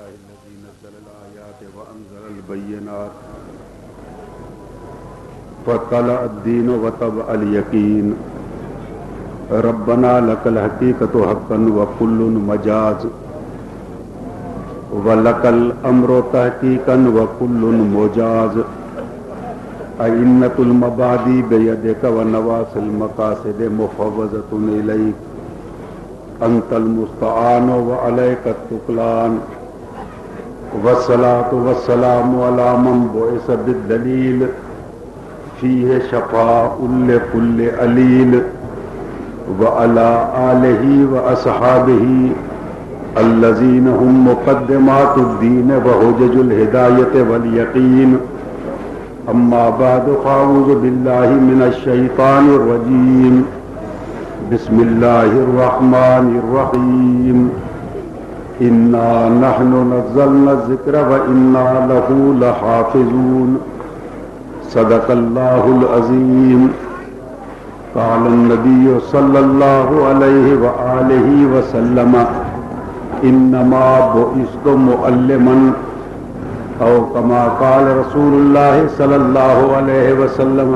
الله الذي نزل الآيات وأنزل البينات فطلع الدين وطبع اليقين ربنا لك الحقيقة حقا وكل مجاز ولك الأمر تحقيقا وكل مجاز أئنة المبادئ بيدك ونواصي المقاصد مفوضة إليك أنت المستعان وعليك التكلان والصلاة والسلام على من بعث بالدليل فيه شفاء لكل عليل وعلى آله وأصحابه الذين هم مقدمات الدين وحجج الهداية واليقين أما بعد فأعوذ بالله من الشيطان الرجيم بسم الله الرحمن الرحيم إنا نحن نزلنا الذكر وإنا له لحافظون صدق الله العظيم قال النبي صلى الله عليه وآله وسلم إنما بعثت معلما أو كما قال رسول الله صلى الله عليه وسلم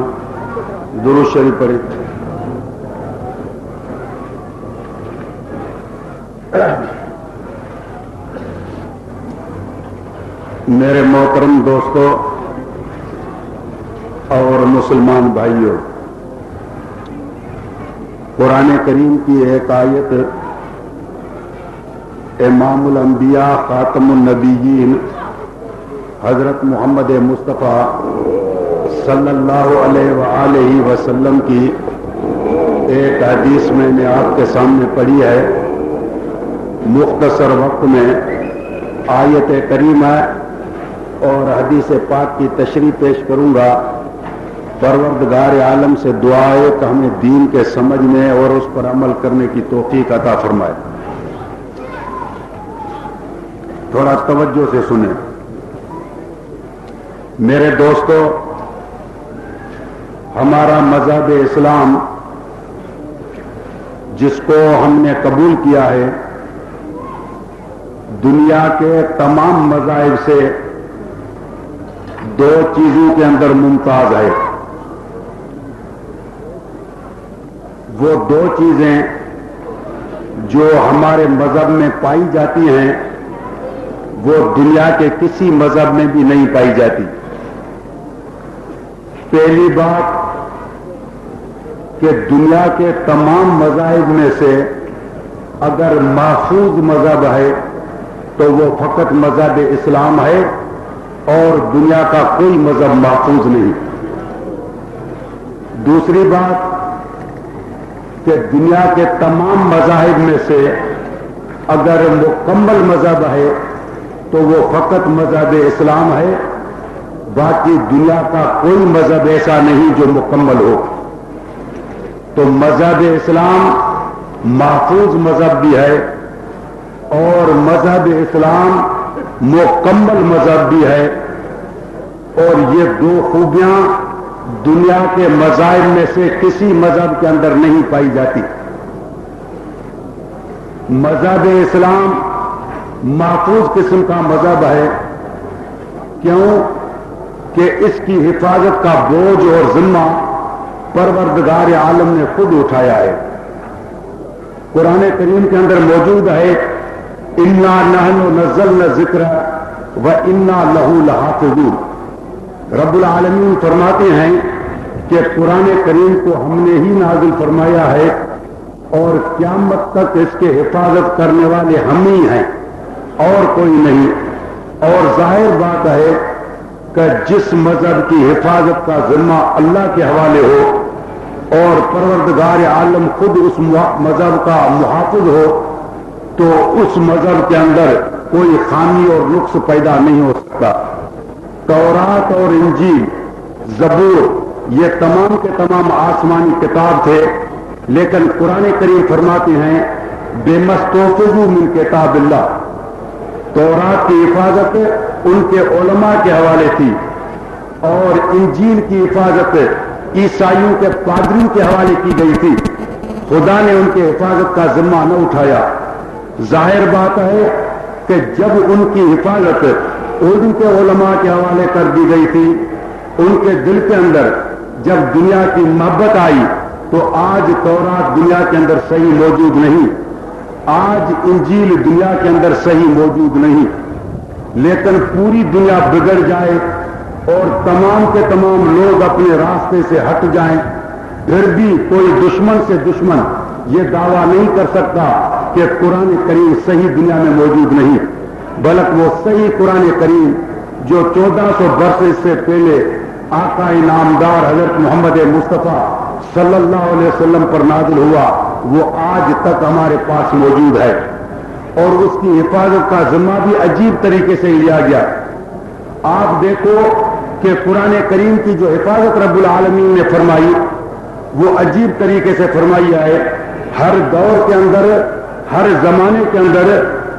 درود شریف پڑھیں. میرے محترم دوستو اور مسلمان بھائیوں، قرآن کریم کی ایک آیت امام الانبیاء خاتم النبیین حضرت محمد مصطفیٰ صلی اللہ علیہ وآلہ وسلم کی ایک حدیث میں نے آپ کے سامنے پڑھی ہے. مختصر وقت میں آیت کریمہ اور حدیث پاک کی تشریح پیش کروں گا. پروردگار عالم سے دعا ہے کہ ہمیں دین کے سمجھنے اور اس پر عمل کرنے کی توفیق عطا فرمائے. تھوڑا توجہ سے سنیں میرے دوستو. ہمارا مذہب اسلام جس کو ہم نے قبول کیا ہے دنیا کے تمام مذاہب سے دو چیزوں کے اندر ممتاز ہے. وہ دو چیزیں جو ہمارے مذہب میں پائی جاتی ہیں وہ دنیا کے کسی مذہب میں بھی نہیں پائی جاتی. پہلی بات کہ دنیا کے تمام مذاہب میں سے اگر محفوظ مذہب ہے تو وہ فقط مذہب اسلام ہے اور دنیا کا کوئی مذہب محفوظ نہیں. دوسری بات کہ دنیا کے تمام مذاہب میں سے اگر مکمل مذہب ہے تو وہ فقط مذہب اسلام ہے. باقی دنیا کا کوئی مذہب ایسا نہیں جو مکمل ہو. تو مذہب اسلام محفوظ مذہب بھی ہے اور مذہب اسلام مکمل مذہب بھی ہے. اور یہ دو خوبیاں دنیا کے مذاہب میں سے کسی مذہب کے اندر نہیں پائی جاتی. مذہب اسلام محفوظ قسم کا مذہب ہے. کیوں کہ اس کی حفاظت کا بوجھ اور ذمہ پروردگار عالم نے خود اٹھایا ہے. قرآن کریم کے اندر موجود ہے انا نحن نزلنا الذکر وانا لہ لحافظون. رب العالمین فرماتے ہیں کہ قرآن کریم کو ہم نے ہی نازل فرمایا ہے اور قیامت تک اس کے حفاظت کرنے والے ہم ہی ہیں اور کوئی نہیں. اور ظاہر بات ہے کہ جس مذہب کی حفاظت کا ذمہ اللہ کے حوالے ہو اور پروردگار عالم خود اس مذہب کا محافظ ہو تو اس مذہب کے اندر کوئی خامی اور نقص پیدا نہیں ہو سکتا. تورات اور انجیل زبور یہ تمام کے تمام آسمانی کتاب تھے لیکن قرآن کریم فرماتے ہیں بے مستوفزو من کتاب اللہ. تورات کی حفاظت ان کے علماء کے حوالے تھی اور انجیل کی حفاظت عیسائیوں کے پادریوں کے حوالے کی گئی تھی. خدا نے ان کی حفاظت کا ذمہ نہ اٹھایا. ظاہر بات ہے کہ جب ان کی حفاظت ان کے علماء کے حوالے کر دی گئی تھی، ان کے دل کے اندر جب دنیا کی محبت آئی تو آج تورات دنیا کے اندر صحیح موجود نہیں، آج انجیل دنیا کے اندر صحیح موجود نہیں، لیکن پوری دنیا بگڑ جائے اور تمام کے تمام لوگ اپنے راستے سے ہٹ جائیں، پھر بھی کوئی دشمن سے دشمن یہ دعویٰ نہیں کر سکتا کہ قرآن کریم صحیح دنیا میں موجود نہیں، بلکہ وہ صحیح قرآن کریم جو 1400 برس سے پہلے آقا انعامدار حضرت محمد مصطفیٰ صلی اللہ علیہ وسلم پر نازل ہوا، وہ آج تک ہمارے پاس موجود ہے، اور اس کی حفاظت کا ذمہ بھی عجیب طریقے سے لیا گیا۔ آپ دیکھو کہ قرآن کریم کی جو حفاظت رب العالمین نے فرمائی وہ عجیب طریقے سے فرمائی ہے۔ ہر دور کے اندر، ہر زمانے کے اندر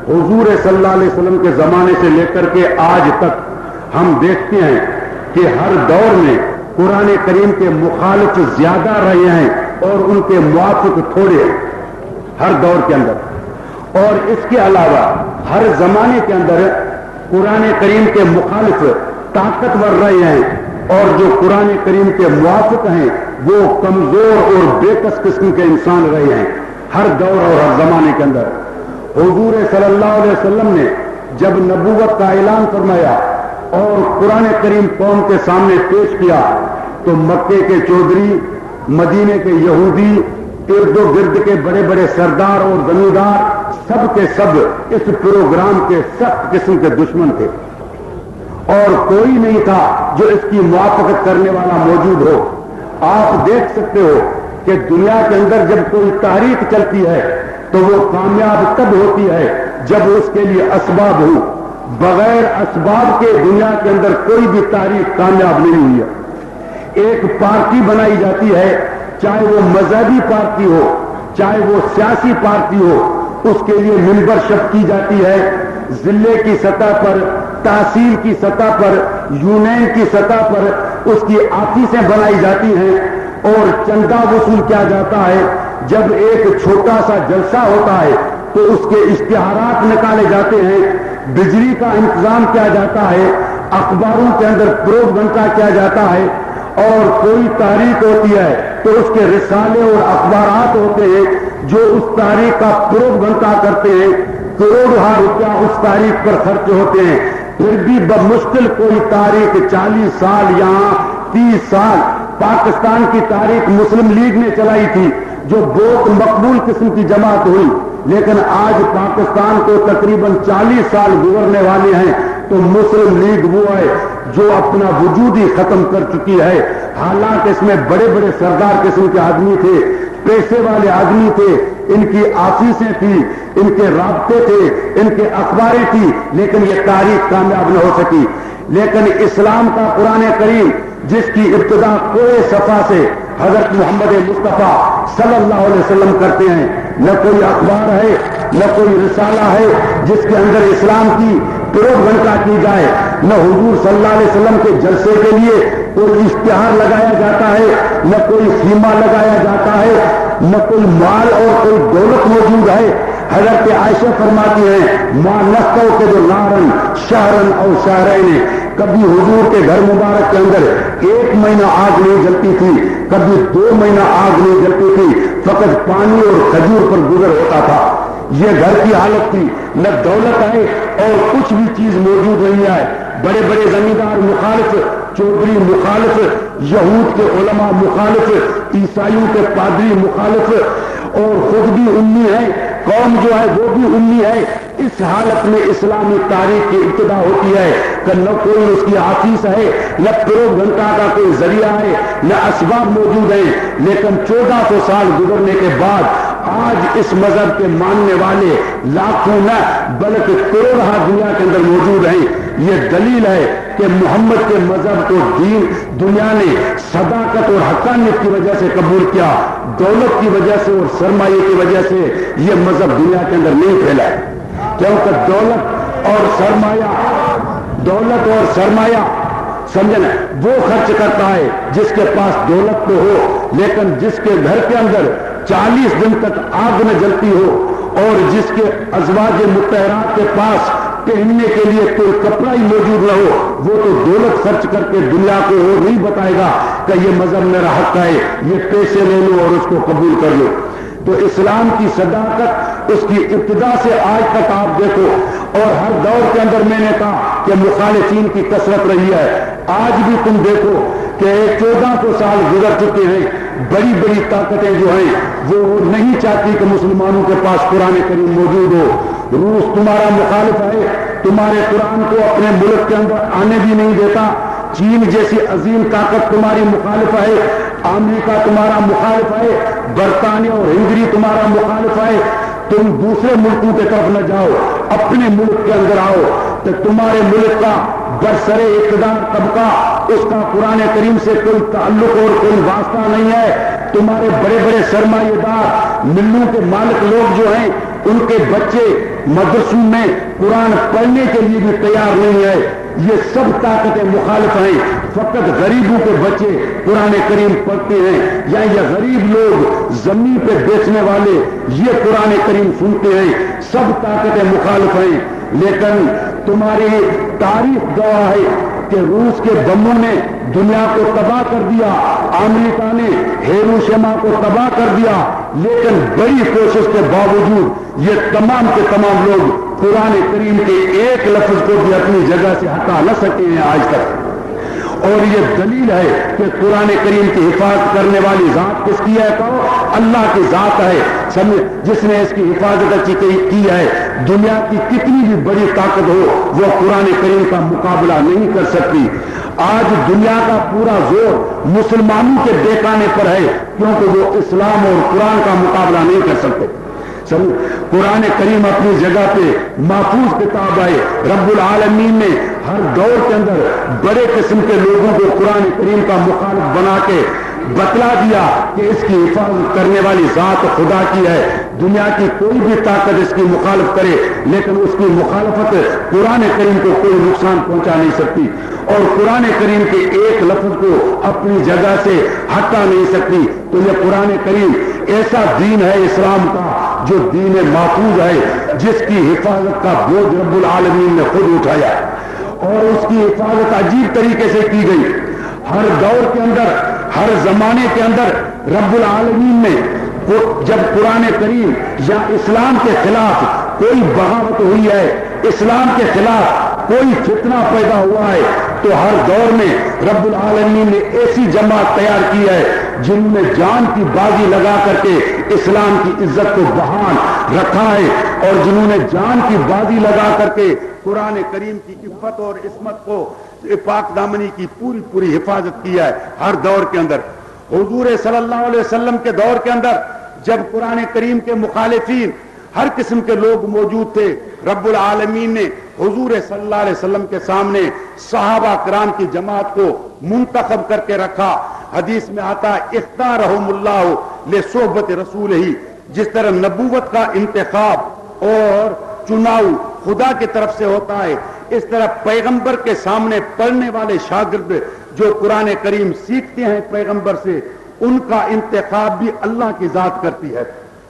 حضور صلی اللہ علیہ وسلم کے زمانے سے لے کر کے آج تک ہم دیکھتے ہیں کہ ہر دور میں قرآن کریم کے مخالف زیادہ رہے ہیں اور ان کے موافق تھوڑے ہیں، ہر دور کے اندر۔ اور اس کے علاوہ ہر زمانے کے اندر قرآن کریم کے مخالف طاقتور رہے ہیں، اور جو قرآن کریم کے موافق ہیں وہ کمزور اور بے کس قسم کے انسان رہے ہیں، ہر دور اور ہر زمانے کے اندر۔ حضور صلی اللہ علیہ وسلم نے جب نبوت کا اعلان فرمایا اور قرآن کریم قوم کے سامنے پیش کیا تو مکے کے چودھری، مدینے کے یہودی، ارد و گرد کے بڑے بڑے سردار اور زمیندار سب کے سب اس پروگرام کے سخت قسم کے دشمن تھے، اور کوئی نہیں تھا جو اس کی موافقت کرنے والا موجود ہو۔ آپ دیکھ سکتے ہو کہ دنیا کے اندر جب کوئی تحریک چلتی ہے تو وہ کامیاب تب ہوتی ہے جب اس کے لیے اسباب ہوں، بغیر اسباب کے دنیا کے اندر کوئی بھی تحریک کامیاب نہیں ہوئی ہے۔ ایک پارٹی بنائی جاتی ہے، چاہے وہ مذہبی پارٹی ہو، چاہے وہ سیاسی پارٹی ہو، اس کے لیے ممبرشپ کی جاتی ہے، ضلع کی سطح پر، تحصیل کی سطح پر، یونین کی سطح پر اس کی آفیسیں بنائی جاتی ہیں اور چندہ وصول کیا جاتا ہے۔ جب ایک چھوٹا سا جلسہ ہوتا ہے تو اس کے اشتہارات نکالے جاتے ہیں، بجلی کا انتظام کیا جاتا ہے، اخباروں کے اندر پروپیگنڈا کیا جاتا ہے، اور کوئی تحریک ہوتی ہے تو اس کے رسالے اور اخبارات ہوتے ہیں جو اس تحریک کا پروپیگنڈا کرتے ہیں، کروڑوں روپیہ اس تحریک پر خرچ ہوتے ہیں، پھر بھی بمشکل کوئی تحریک 40 سال یہاں 30 سال پاکستان کی تحریک مسلم لیگ نے چلائی تھی جو بہت مقبول قسم کی جماعت ہوئی، لیکن آج پاکستان کو تقریباً 40 سال گزرنے والے ہیں تو مسلم لیگ وہ ہے جو اپنا وجود ہی ختم کر چکی ہے، حالانکہ اس میں بڑے بڑے سردار قسم کے آدمی تھے، پیسے والے آدمی تھے، ان کی آفیسیں تھی، ان کے رابطے تھے، ان کے اخباریں تھی، لیکن یہ تاریخ کامیاب نہ ہو سکی۔ لیکن اسلام کا قرآن کریم جس کی ابتدا کوئے صفا سے حضرت محمد مصطفیٰ صلی اللہ علیہ وسلم کرتے ہیں، نہ کوئی اخبار ہے نہ کوئی رسالہ ہے جس کے اندر اسلام کی پروپیگنڈا کی جائے، نہ حضور صلی اللہ علیہ وسلم کے جلسے کے لیے کوئی اشتہار لگایا جاتا ہے، نہ کوئی خیمہ لگایا جاتا ہے، نہ کوئی مال اور کوئی دولت موجود ہے۔ حضرت عائشہ فرماتی ہیں ماں نستو کے جو نارن شہرن اور شہرین، کبھی حضور کے گھر مبارک کے اندر 1 مہینہ آگ نہیں جلتی تھی، کبھی 2 مہینہ آگ نہیں جلتی تھی، فقط پانی اور کھجور پر گزر ہوتا تھا۔ یہ گھر کی حالت تھی، نہ دولت ہے اور کچھ بھی چیز موجود نہیں ہے۔ بڑے بڑے زمیندار مخالف، چودھری مخالف، یہود کے علماء مخالف، عیسائیوں کے پادری مخالف، اور خود بھی امی ہے، قوم جو ہے وہ بھی امی ہے۔ اس حالت میں اسلامی تاریخ کی ابتدا ہوتی ہے کہ نہ کوئی اس کی آفیس ہے، نہ پروپیگنڈا کا کوئی ذریعہ ہے، نہ اسباب موجود ہیں، لیکن 1400 سال گزرنے کے بعد آج اس مذہب کے ماننے والے لاکھوں نہ بلکہ کروڑوں دنیا کے اندر موجود ہیں۔ یہ دلیل ہے کہ محمد کے مذہب کو دین دنیا نے صداقت اور حقانیت کی وجہ سے قبول کیا، دولت کی وجہ سے اور سرمایہ کی وجہ سے یہ مذہب دنیا کے اندر نہیں پھیلا ہے، کیونکہ دولت اور سرمایہ سمجھنا وہ خرچ کرتا ہے جس کے پاس دولت تو ہو، لیکن جس کے گھر کے اندر 40 دن تک آگ نہ جلتی ہو اور جس کے ازواج مطہرات کے پاس پہننے کے لیے کوئی کپڑا ہی موجود نہ ہو، وہ تو دولت خرچ کر کے دنیا کو اور نہیں بتائے گا کہ یہ مذہب میرا حق ہے، یہ پیسے لے لو اور اس کو قبول کر لو۔ تو اسلام کی صداقت اس کی ابتدا سے آج تک آپ دیکھو، اور ہر دور کے اندر میں نے کہا کہ مخالفین کی کثرت رہی ہے۔ آج بھی تم دیکھو کہ 1400 سال گزر چکے ہیں، بڑی بڑی طاقتیں جو ہیں وہ نہیں چاہتی کہ مسلمانوں کے پاس قرآن کریم موجود ہو۔ روس تمہارا مخالف ہے، تمہارے قرآن کو اپنے ملک کے اندر آنے بھی نہیں دیتا۔ چین جیسی عظیم طاقت تمہاری مخالف ہے، امریکہ تمہارا مخالف ہے، برطانیہ اور ہنگری تمہارا مخالف ہے۔ تم دوسرے ملکوں کی طرف نہ جاؤ، اپنے ملک کے اندر آؤ، تو تمہارے ملک کا برسر اقتدار طبقہ، اس کا قرآن کریم سے کوئی تعلق اور کوئی واسطہ نہیں ہے۔ تمہارے بڑے بڑے سرمایہ دار ملوں کے مالک لوگ جو ہیں، ان کے بچے مدرسوں میں قرآن پڑھنے کے لیے بھی تیار نہیں ہے۔ یہ سب طاقتیں مخالف ہیں، فقط غریبوں کے بچے قرآن کریم پڑھتے ہیں، یا یہ غریب لوگ زمین پہ بیچنے والے یہ قرآن کریم سنتے ہیں۔ سب طاقتیں مخالف ہیں، لیکن تمہاری تاریخ گواہ ہے کہ روس کے بموں نے دنیا کو تباہ کر دیا، امریکہ نے ہیروشیما کو تباہ کر دیا، لیکن بڑی کوشش کے باوجود یہ تمام کے تمام لوگ قرآن کریم کے ایک لفظ کو بھی اپنی جگہ سے ہٹا نہ سکے ہیں آج تک۔ اور یہ دلیل ہے کہ قرآن کریم کی حفاظت کرنے والی ذات کس کی ہے؟ کہو اللہ کی ذات ہے، جس نے اس کی حفاظت اچھی کی ہے۔ دنیا کی کتنی بھی بڑی طاقت ہو، وہ قرآن کریم کا مقابلہ نہیں کر سکتی۔ آج دنیا کا پورا زور مسلمانوں کے بہکانے پر ہے، کیونکہ وہ اسلام اور قرآن کا مقابلہ نہیں کر سکتے۔ قرآن کریم اپنی جگہ پہ محفوظ کتاب ہے۔ رب العالمین نے ہر دور کے اندر بڑے قسم کے لوگوں کو قرآن کریم کا مخالف بنا کے بتلا دیا کہ اس کی حفاظت کرنے والی ذات خدا کی ہے۔ دنیا کی کوئی بھی طاقت اس کی مخالف کرے، لیکن اس کی مخالفت قرآن کریم کو کوئی نقصان پہنچا نہیں سکتی، اور قرآن کریم کے ایک لفظ کو اپنی جگہ سے ہٹا نہیں سکتی۔ تو یہ قرآن کریم ایسا دین ہے اسلام کا جو دین محفوظ ہے، جس کی حفاظت کا بوجھ رب العالمین نے خود اٹھایا، اور اس کی حفاظت عجیب طریقے سے کی گئی۔ ہر دور کے اندر، ہر زمانے کے اندر رب العالمین نے جب قرآن کریم یا اسلام کے خلاف کوئی بغاوت ہوئی ہے، اسلام کے خلاف کوئی فتنہ پیدا ہوا ہے، تو ہر دور میں رب العالمین نے ایسی جماعت تیار کی ہے جنہوں نے جان کی بازی لگا کر کے اسلام کی عزت کو بحال رکھا ہے، اور جنہوں نے جان کی بازی لگا کر کے قرآن کریم کی عفت اور عصمت کو، پاک دامنی کی پوری پوری حفاظت کی ہے ہر دور کے اندر۔ حضور صلی اللہ علیہ وسلم کے دور کے اندر جب قرآن کریم کے مخالفین ہر قسم کے لوگ موجود تھے، رب العالمین نے حضور صلی اللہ علیہ وسلم کے سامنے صحابہ کرام کی جماعت کو منتخب کر کے رکھا۔ حدیث میں آتا ہے اختارہم اللہ لصحبت رسول ہی، جس طرح نبوت کا انتخاب اور چناؤ خدا کی طرف سے ہوتا ہے، اس طرح پیغمبر کے سامنے پڑھنے والے شاگرد جو قرآن کریم سیکھتے ہیں پیغمبر سے، ان کا انتخاب بھی اللہ کی ذات کرتی ہے۔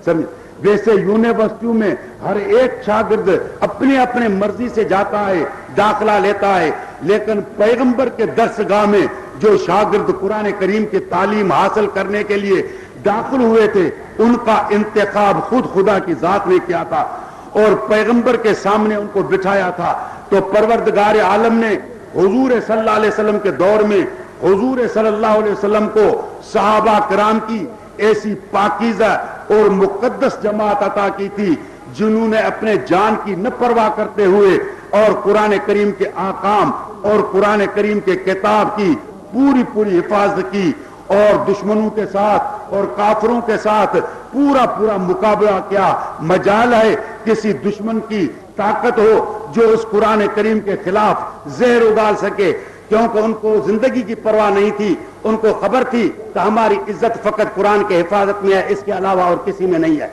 سمجھ؟ ویسے یونیورسٹیوں میں ہر ایک شاگرد اپنے اپنے مرضی سے جاتا ہے، داخلہ لیتا ہے، لیکن پیغمبر کے درسگاہ میں جو شاگرد قرآن کریم کی تعلیم حاصل کرنے کے لیے داخل ہوئے تھے، ان کا انتخاب خود خدا کی ذات نے کیا تھا، اور پیغمبر کے سامنے ان کو بٹھایا تھا۔ تو پروردگار عالم نے حضور صلی اللہ علیہ وسلم کے دور میں حضور صلی اللہ علیہ وسلم کو صحابہ کرام کی ایسی پاکیزہ اور مقدس جماعت عطا کی تھی، جنہوں نے اپنے جان کی نہ پرواہ کرتے ہوئے اور قرآن کریم کے احکام اور قرآن کریم کے کتاب کی پوری پوری حفاظت کی، اور دشمنوں کے ساتھ اور کافروں کے ساتھ پورا پورا مقابلہ کیا۔ مجال ہے کسی دشمن کی طاقت ہو جو اس قرآن کریم کے خلاف زہر اگال سکے، کیونکہ ان کو زندگی کی پرواہ نہیں تھی، ان کو خبر تھی کہ ہماری عزت فقط قرآن کے حفاظت میں ہے، اس کے علاوہ اور کسی میں نہیں ہے۔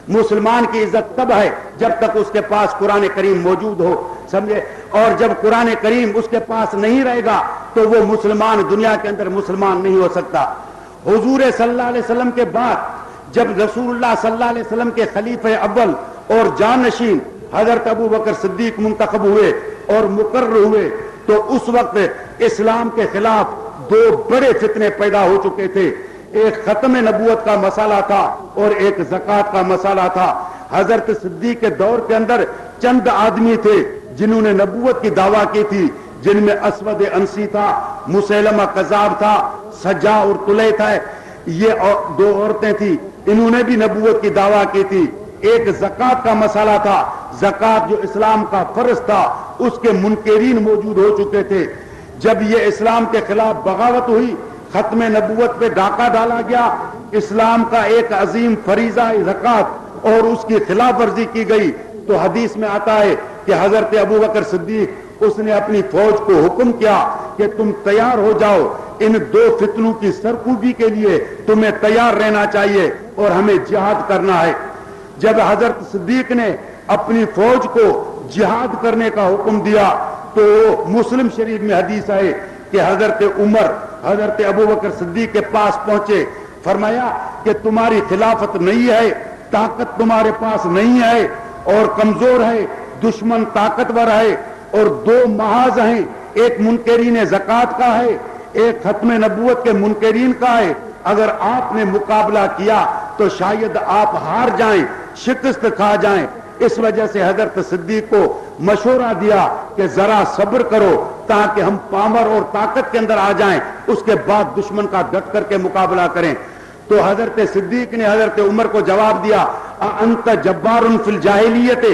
مسلمان کی عزت تب ہے جب تک اس کے پاس قرآن کریم موجود ہو، سمجھے، اور جب قرآن کریم اس کے پاس نہیں رہے گا تو وہ مسلمان دنیا کے اندر مسلمان نہیں ہو سکتا۔ حضور صلی اللہ علیہ وسلم کے بعد جب رسول اللہ صلی اللہ علیہ وسلم کے خلیفہ اول اور جانشین حضرت ابو بکر صدیق منتخب ہوئے اور مقرر ہوئے تو اس وقت اسلام کے خلاف دو بڑے فتنے پیدا ہو چکے تھے. ایک ختم نبوت کا مسئلہ تھا اور ایک زکوٰۃ کا مسئلہ تھا. حضرت صدیق کے دور کے اندر چند آدمی تھے جنہوں نے نبوت کی دعویٰ کی تھی، جن میں اسود انسی تھا، مسیلمہ کذاب تھا، سجا اور طلحہ تھا. یہ دو عورتیں تھیں، انہوں نے بھی نبوت کی دعویٰ کی تھی. ایک زکوٰۃ کا مسئلہ تھا، زکوٰۃ جو اسلام کا فرض تھا اس کے منکرین موجود ہو چکے تھے. جب یہ اسلام کے خلاف بغاوت ہوئی، ختم نبوت پہ ڈاکہ ڈالا گیا، اسلام کا ایک عظیم فریضہ زکوٰۃ اور اس کی خلاف ورزی کی گئی، تو حدیث میں آتا ہے کہ حضرت ابو بکر صدیق اس نے اپنی فوج کو حکم کیا کہ تم تیار ہو جاؤ، ان دو فتنوں کی سرکوبی کے لیے تمہیں تیار رہنا چاہیے اور ہمیں جہاد کرنا ہے. جب حضرت صدیق نے اپنی فوج کو جہاد کرنے کا حکم دیا تو مسلم شریف میں حدیث ہے کہ حضرت عمر حضرت ابو بکر صدیق کے پاس پہنچے، فرمایا کہ تمہاری خلافت نہیں ہے، طاقت تمہارے پاس نہیں ہے اور کمزور ہے، دشمن طاقتور ہے اور دو محاذ ہیں، ایک منکرین زکوٰۃ کا ہے، ایک ختم نبوت کے منکرین کا ہے. اگر آپ نے مقابلہ کیا تو شاید آپ ہار جائیں، شکست کھا جائیں. اس وجہ سے حضرت صدیق کو مشورہ دیا کہ ذرا صبر کرو تاکہ ہم پاور اور طاقت کے اندر آ جائیں، اس کے بعد دشمن کا ڈٹ کر کے مقابلہ کریں. تو حضرت صدیق نے حضرت عمر کو جواب دیا، انت جبار فی الجاہلیت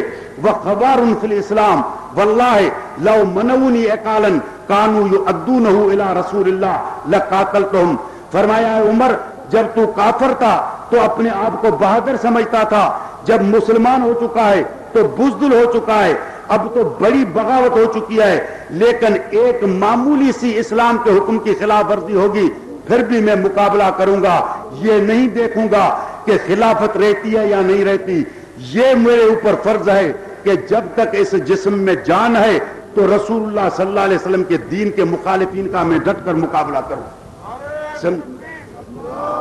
وخبار فی الاسلام واللہ لو منعونی اقالا کانوا یؤدونہ الی رسول اللہ لقاتلتہم. فرمایا عمر، جب تو کافر تھا تو اپنے آپ کو بہادر سمجھتا تھا، جب مسلمان ہو چکا ہے تو بزدل ہو چکا ہے، اب تو بڑی بغاوت ہو چکی ہے، لیکن ایک معمولی سی اسلام کے حکم کی خلاف ورزی ہوگی پھر بھی میں مقابلہ کروں گا. یہ نہیں دیکھوں گا کہ خلافت رہتی ہے یا نہیں رہتی. یہ میرے اوپر فرض ہے کہ جب تک اس جسم میں جان ہے تو رسول اللہ صلی اللہ علیہ وسلم کے دین کے مخالفین کا میں ڈٹ کر مقابلہ کروں.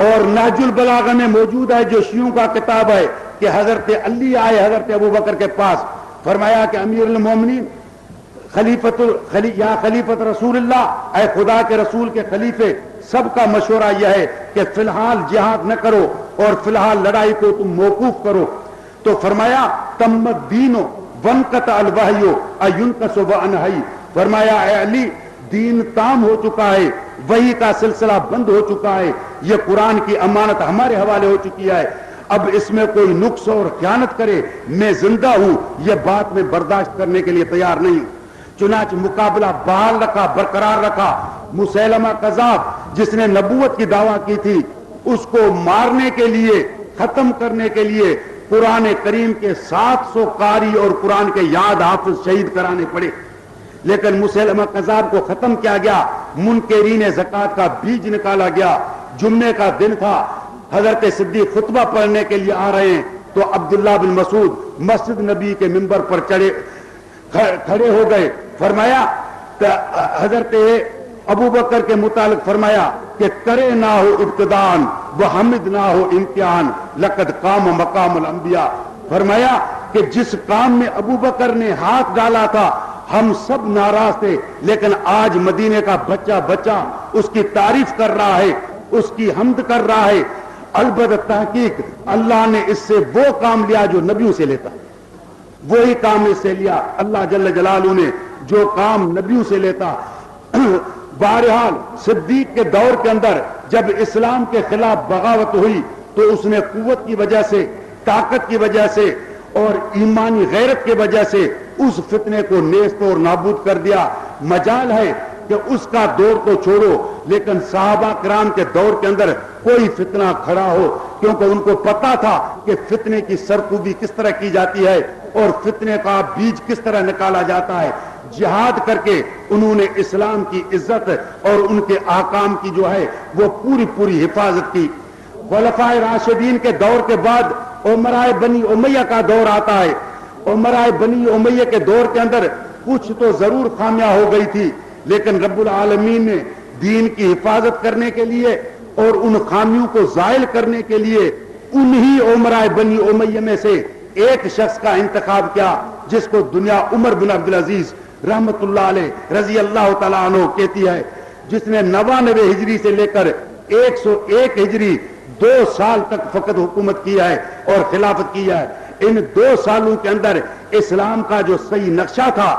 اور نہج البلاغہ میں موجود ہے، جو شیعوں کا کتاب ہے، کہ حضرت علی آئے حضرت ابو بکر کے پاس، فرمایا کہ امیر المومنین یا خلیفت رسول اللہ، اے خدا کے رسول کے خلیفے، سب کا مشورہ یہ ہے کہ فی الحال جہاد نہ کرو اور فی الحال لڑائی کو تم موقوف کرو. تو فرمایا تمت دینو ونقطع الوحی اینقص وانحی. فرمایا اے علی، دین تام ہو چکا ہے، وحی کا سلسلہ بند ہو چکا ہے، یہ قرآن کی امانت ہمارے حوالے ہو چکی ہے، اب اس میں کوئی نقص اور خیانت کرے میں زندہ ہوں، یہ بات میں برداشت کرنے کے لیے تیار نہیں ہوں. چنانچہ مقابلہ بحال رکھا، برقرار رکھا. مسیلمہ کذاب جس نے نبوت کی دعویٰ کی تھی، اس کو مارنے کے لیے، ختم کرنے کے لیے قرآن کریم کے 700 قاری اور قرآن کے یاد حافظ شہید کرانے پڑے. لیکن مسیلمہ کذاب کو ختم کیا گیا، منکرین زکوٰۃ کا بیج نکالا گیا. جمعے کا دن تھا، حضرت صدیق خطبہ پڑھنے کے لیے آ رہے ہیں تو عبداللہ بن مسعود مسجد نبی کے منبر پر کھڑے ہو گئے. فرمایا کہ حضرت ابو بکر کے متعلق فرمایا کہ کرے نہ ہو ابتدان و حمد نہ ہو امتحان لقد قام مقام الانبیاء. فرمایا کہ جس کام میں ابو بکر نے ہاتھ ڈالا تھا ہم سب ناراض تھے، لیکن آج مدینے کا بچہ بچہ اس کی تعریف کر رہا ہے، اس کی حمد کر رہا ہے. البتہ تحقیق اللہ نے اس سے وہ کام لیا جو نبیوں سے لیتا، وہی کام اس سے لیا. اللہ جل جلالہ نے جو کام نبیوں سے لیتا. بہرحال صدیق کے دور کے اندر جب اسلام کے خلاف بغاوت ہوئی تو اس نے قوت کی وجہ سے، طاقت کی وجہ سے اور ایمانی غیرت کی وجہ سے اس فتنے کو نیست اور نابود کر دیا. مجال ہے کہ اس کا دور تو چھوڑو، لیکن صحابہ کرام کے دور کے اندر کوئی فتنہ کھڑا ہو، کیونکہ ان کو پتا تھا کہ فتنے کی سرکوبی کس طرح کی جاتی ہے اور فتنے کا بیج کس طرح نکالا جاتا ہے. جہاد کر کے انہوں نے اسلام کی عزت اور ان کے احکام کی جو ہے وہ پوری پوری حفاظت کی. خلفائے راشدین کے دور کے بعد امراء بنی امیہ کا دور آتا ہے. امراء بنی امیہ کے دور کے اندر کچھ تو ضرور خامیاں ہو گئی تھی، لیکن رب العالمین نے دین کی حفاظت کرنے کے لیے اور ان خامیوں کو زائل کرنے کے لیے انہی امراء بنی امیہ میں سے ایک شخص کا انتخاب کیا جس کو دنیا عمر بن عبدالعزیز رحمت اللہ علیہ رضی اللہ تعالیٰ عنہ کہتی ہے، جس نے 99 ہجری سے لے کر 101 ہجری 2 سال تک فقط حکومت کیا ہے اور خلافت کیا ہے. ان 2 سالوں کے اندر اسلام کا جو صحیح نقشہ تھا،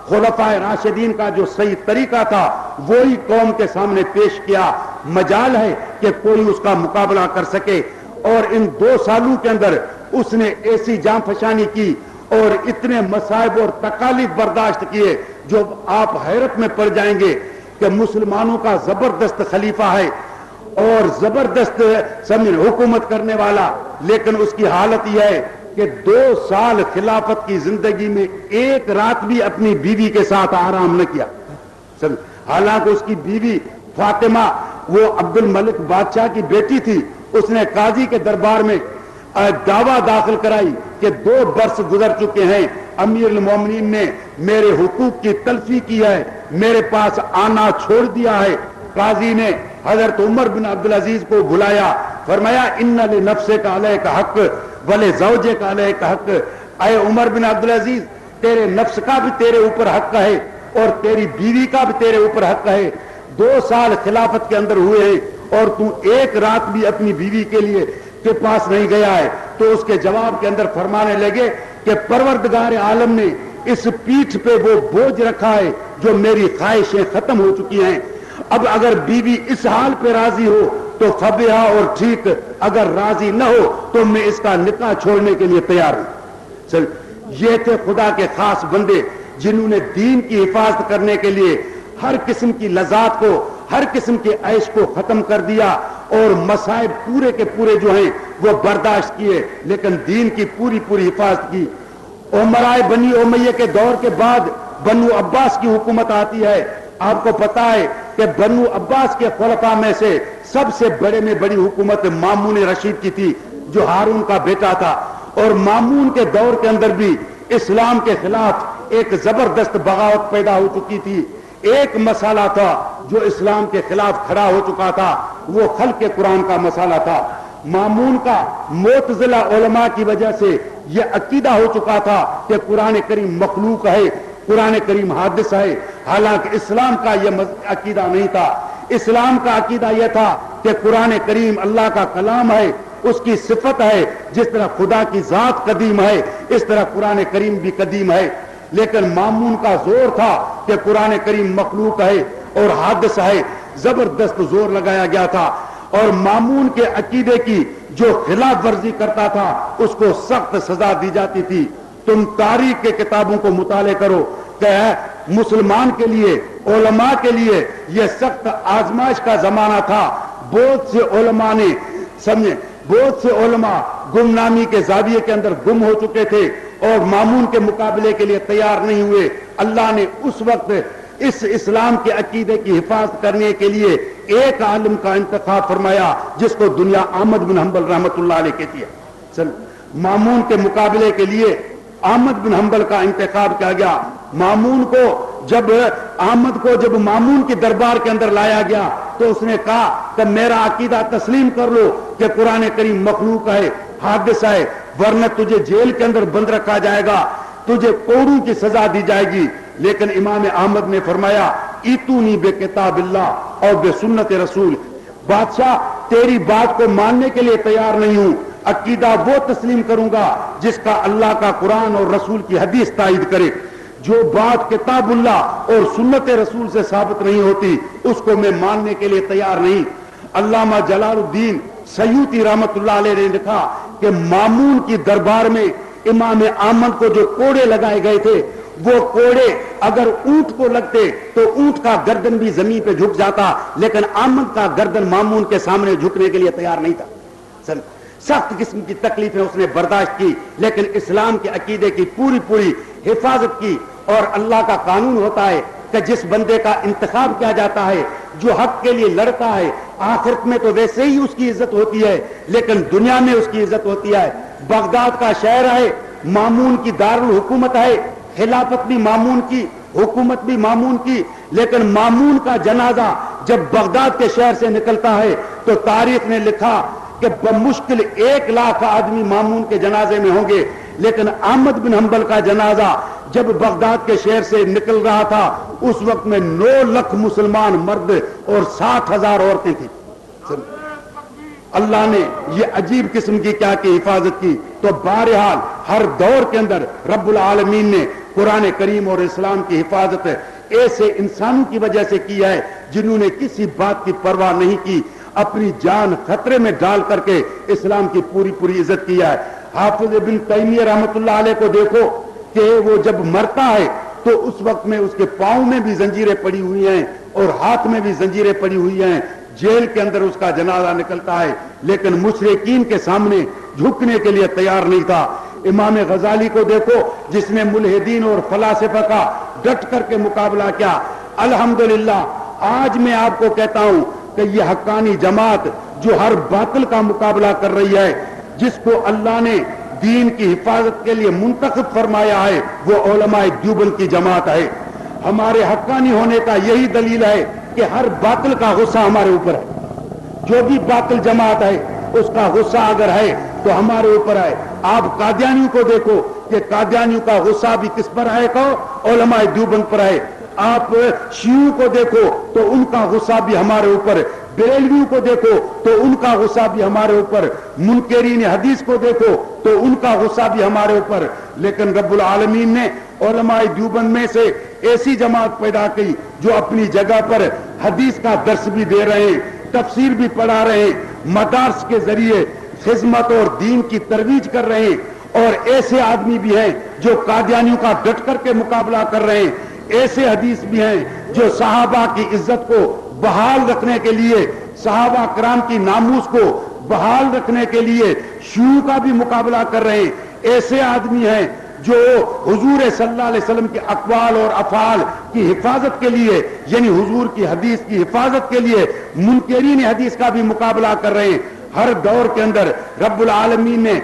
خلفائے راشدین کا جو صحیح طریقہ تھا، وہی قوم کے سامنے پیش کیا. مجال ہے کہ کوئی اس کا مقابلہ کر سکے. اور ان 2 سالوں کے اندر اس نے ایسی جان فشانی کی اور اتنے مصائب اور تکالیف برداشت کیے جو آپ حیرت میں پڑ جائیں گے کہ مسلمانوں کا زبردست خلیفہ ہے اور زبردست حکومت کرنے والا، لیکن اس کی حالت یہ ہے کہ 2 سال خلافت کی زندگی میں ایک رات بھی اپنی بیوی کے ساتھ آرام نہ کیا. حالانکہ اس کی بیوی فاطمہ وہ عبد الملک بادشاہ کی بیٹی تھی. اس نے قاضی کے دربار میں دعویٰ داخل کرائی کہ 2 برس گزر چکے ہیں، امیر المومنین نے میرے حقوق کی تلفی کی ہے، میرے پاس آنا چھوڑ دیا ہے. قاضی نے حضرت عمر بن عبدالعزیز کو بلایا، فرمایا ان لنفسک علیک حق ولزوجک علیک حق. اے عمر بن عبدالعزیز، تیرے نفس کا بھی تیرے اوپر حق ہے اور تیری بیوی کا بھی تیرے اوپر حق ہے. 2 سال خلافت کے اندر ہوئے ہیں اور تو ایک رات بھی اپنی بیوی کے لیے کے پاس نہیں گیا ہے. تو اس کے جواب کے اندر فرمانے لگے کہ پروردگار عالم نے اس پیٹھ پہ وہ بوجھ رکھا ہے جو میری خواہشیں ختم ہو چکی ہیں. اب اگر بیوی اس حال پہ راضی ہو تو فبیہا اور ٹھیک، اگر راضی نہ ہو تو میں اس کا نکاح چھوڑنے کے لیے تیار ہوں. یہ تھے خدا کے خاص بندے جنہوں نے دین کی حفاظت کرنے کے لیے ہر قسم کی لذات کو، ہر قسم کے عیش کو ختم کر دیا اور مصائب پورے کے پورے جو ہیں وہ برداشت کیے، لیکن دین کی پوری پوری حفاظت کی. امرائے بنی امیہ کے دور کے بعد بنو عباس کی حکومت آتی ہے. آپ کو پتا ہے کہ بنو عباس کے خلفاء میں سے سب سے بڑے میں بڑی حکومت مامون رشید کی تھی جو ہارون کا بیٹا تھا. اور مامون کے دور کے اندر بھی اسلام کے خلاف ایک زبردست بغاوت پیدا ہو چکی تھی. ایک مسئلہ تھا جو اسلام کے خلاف کھڑا ہو چکا تھا، وہ خلق قرآن کا مسئلہ تھا. مامون کا معتزلہ علماء کی وجہ سے یہ عقیدہ ہو چکا تھا کہ قرآن کریم مخلوق ہے، قرآن کریم حادث ہے. حالانکہ اسلام کا یہ عقیدہ نہیں تھا. اسلام کا عقیدہ یہ تھا کہ قرآن کریم اللہ کا کلام ہے، اس کی صفت ہے. جس طرح خدا کی ذات قدیم ہے اس طرح قرآن کریم بھی قدیم ہے. لیکن مامون کا زور تھا کہ قرآن کریم مخلوق ہے اور حادث ہے. زبردست زور لگایا گیا تھا اور مامون کے عقیدے کی جو خلاف ورزی کرتا تھا اس کو سخت سزا دی جاتی تھی. تم تاریخ کے کتابوں کو مطالعہ کرو کہ مسلمان کے لیے، علماء کے لیے یہ سخت آزمائش کا زمانہ تھا. بہت سے علماء نے سمجھے، بہت سے علماء گمنامی کے زاویے کے اندر گم ہو چکے تھے اور مامون کے مقابلے کے لیے تیار نہیں ہوئے. اللہ نے اس وقت اس اسلام کے عقیدے کی حفاظت کرنے کے لیے ایک عالم کا انتخاب فرمایا جس کو دنیا احمد بن حنبل رحمت اللہ علیہ کہتی ہے. مامون کے مقابلے کے لیے احمد بن حنبل کا انتخاب کیا گیا. مامون کو جب مامون کے دربار کے اندر لایا گیا تو اس نے کہا کہ میرا عقیدہ تسلیم کر لو کہ قرآن کریم مخلوق ہے، حادث ہے، ورنہ تجھے جیل کے اندر بند رکھا جائے گا، تجھے کوڑوں کی سزا دی جائے گی. لیکن امام احمد نے فرمایا ایتونی بے کتاب اللہ اور بے سنت رسول. بادشاہ تیری بات کو ماننے کے لیے تیار نہیں ہوں. عقیدہ وہ تسلیم کروں گا جس کا اللہ کا قرآن اور رسول کی حدیث تائید کرے. جو بات کتاب اللہ اور سنت رسول سے ثابت نہیں ہوتی اس کو میں ماننے کے لیے تیار نہیں. علامہ جلال الدین سیوطی رحمت اللہ علیہ نے لکھا کہ مامون کی دربار میں امام احمد کو جو کوڑے لگائے گئے تھے وہ کوڑے اگر اونٹ کو لگتے تو اونٹ کا گردن بھی زمین پہ جھک جاتا، لیکن احمد کا گردن مامون کے سامنے جھکنے کے لیے تیار نہیں تھا. سخت قسم کی تکلیفیں اس نے برداشت کی لیکن اسلام کے عقیدے کی پوری پوری حفاظت کی. اور اللہ کا قانون ہوتا ہے کہ جس بندے کا انتخاب کیا جاتا ہے، جو حق کے لیے لڑتا ہے، آخرت میں تو ویسے ہی اس کی عزت ہوتی ہے لیکن دنیا میں اس کی عزت ہوتی ہے. بغداد کا شہر ہے، مامون کی دارالحکومت ہے، خلافت بھی مامون کی، حکومت بھی مامون کی. لیکن مامون کا جنازہ جب بغداد کے شہر سے نکلتا ہے تو تاریخ نے لکھا کہ بمشکل 1 لاکھ آدمی مامون کے جنازے میں ہوں گے لیکن احمد بن حنبل کا جنازہ جب بغداد کے شہر سے نکل رہا تھا اس وقت میں 9 لاکھ مسلمان مرد اور 60,000 عورتیں تھیں. اللہ نے یہ عجیب قسم کی کیا کہ حفاظت کی. تو بہرحال ہر دور کے اندر رب العالمین نے قرآن کریم اور اسلام کی حفاظت ایسے انسانوں کی وجہ سے کی ہے جنہوں نے کسی بات کی پرواہ نہیں کی, اپنی جان خطرے میں ڈال کر کے اسلام کی پوری پوری عزت کیا ہے. حافظ ابن تیمیہ رحمۃ اللہ علیہ کو دیکھو کہ وہ جب مرتا ہے تو اس وقت میں اس کے پاؤں میں بھی زنجیریں پڑی ہوئی ہیں اور ہاتھ میں بھی زنجیریں پڑی ہوئی ہیں. جیل کے اندر اس کا جنازہ نکلتا ہے لیکن مشرکین کے سامنے جھکنے کے لیے تیار نہیں تھا. امام غزالی کو دیکھو جس نے ملحدین اور فلاسفہ کا ڈٹ کر کے مقابلہ کیا. الحمدللہ آج میں آپ کو کہتا ہوں کہ یہ حقانی جماعت جو ہر باطل کا مقابلہ کر رہی ہے, جس کو اللہ نے دین کی حفاظت کے لیے منتخب فرمایا ہے, وہ علماء دیوبند کی جماعت ہے. ہمارے حقانی ہونے کا یہی دلیل ہے کہ ہر باطل کا غصہ ہمارے اوپر ہے. جو بھی باطل جماعت ہے اس کا غصہ اگر ہے تو ہمارے اوپر ہے. آپ قادیانیوں کو دیکھو کہ قادیانیوں کا غصہ بھی کس پر ہے, کو علماء دیوبند پر ہے. آپ شیعوں کو دیکھو تو ان کا غصہ بھی ہمارے اوپر, بریلویوں کو دیکھو تو ان کا غصہ بھی ہمارے اوپر, منکرین حدیث کو دیکھو تو ان کا غصہ بھی ہمارے اوپر. لیکن رب العالمین نے علماء دیوبند میں سے ایسی جماعت پیدا کی جو اپنی جگہ پر حدیث کا درس بھی دے رہے ہیں, تفسیر بھی پڑھا رہے ہیں, مدارس کے ذریعے خدمت اور دین کی ترویج کر رہے ہیں. اور ایسے آدمی بھی ہیں جو قادیانیوں کا ڈٹ کر کے مقابلہ کر رہے ہیں. ایسے حدیث بھی ہیں جو صحابہ کی عزت کو بحال رکھنے کے لیے, صحابہ کرام کی ناموس کو بحال رکھنے کے لیے شیوعوں کا بھی مقابلہ کر رہے ہیں. ایسے آدمی ہیں جو حضور صلی اللہ علیہ وسلم کے اقوال اور افعال کی حفاظت کے لیے, یعنی حضور کی حدیث کی حفاظت کے لیے منکرین حدیث کا بھی مقابلہ کر رہے ہیں. ہر دور کے اندر رب العالمین نے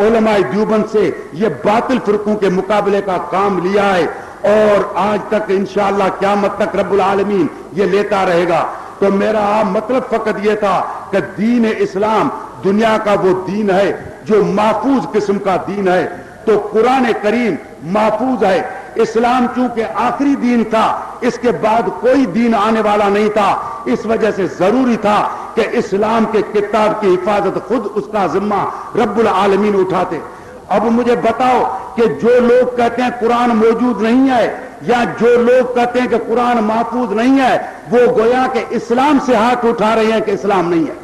علماء دیوبند سے یہ باطل فرقوں کے مقابلے کا کام لیا ہے اور آج تک انشاءاللہ قیامت تک رب العالمین یہ لیتا رہے گا. تو میرا مطلب فقط یہ تھا کہ دین اسلام دنیا کا وہ دین ہے جو محفوظ قسم کا دین ہے. تو قرآن کریم محفوظ ہے. اسلام چونکہ آخری دین تھا, اس کے بعد کوئی دین آنے والا نہیں تھا, اس وجہ سے ضروری تھا کہ اسلام کے کتاب کی حفاظت خود اس کا ذمہ رب العالمین اٹھاتے. اب مجھے بتاؤ کہ جو لوگ کہتے ہیں قرآن موجود نہیں ہے یا جو لوگ کہتے ہیں کہ قرآن محفوظ نہیں ہے, وہ گویا کہ اسلام سے ہاتھ اٹھا رہے ہیں کہ اسلام نہیں ہے.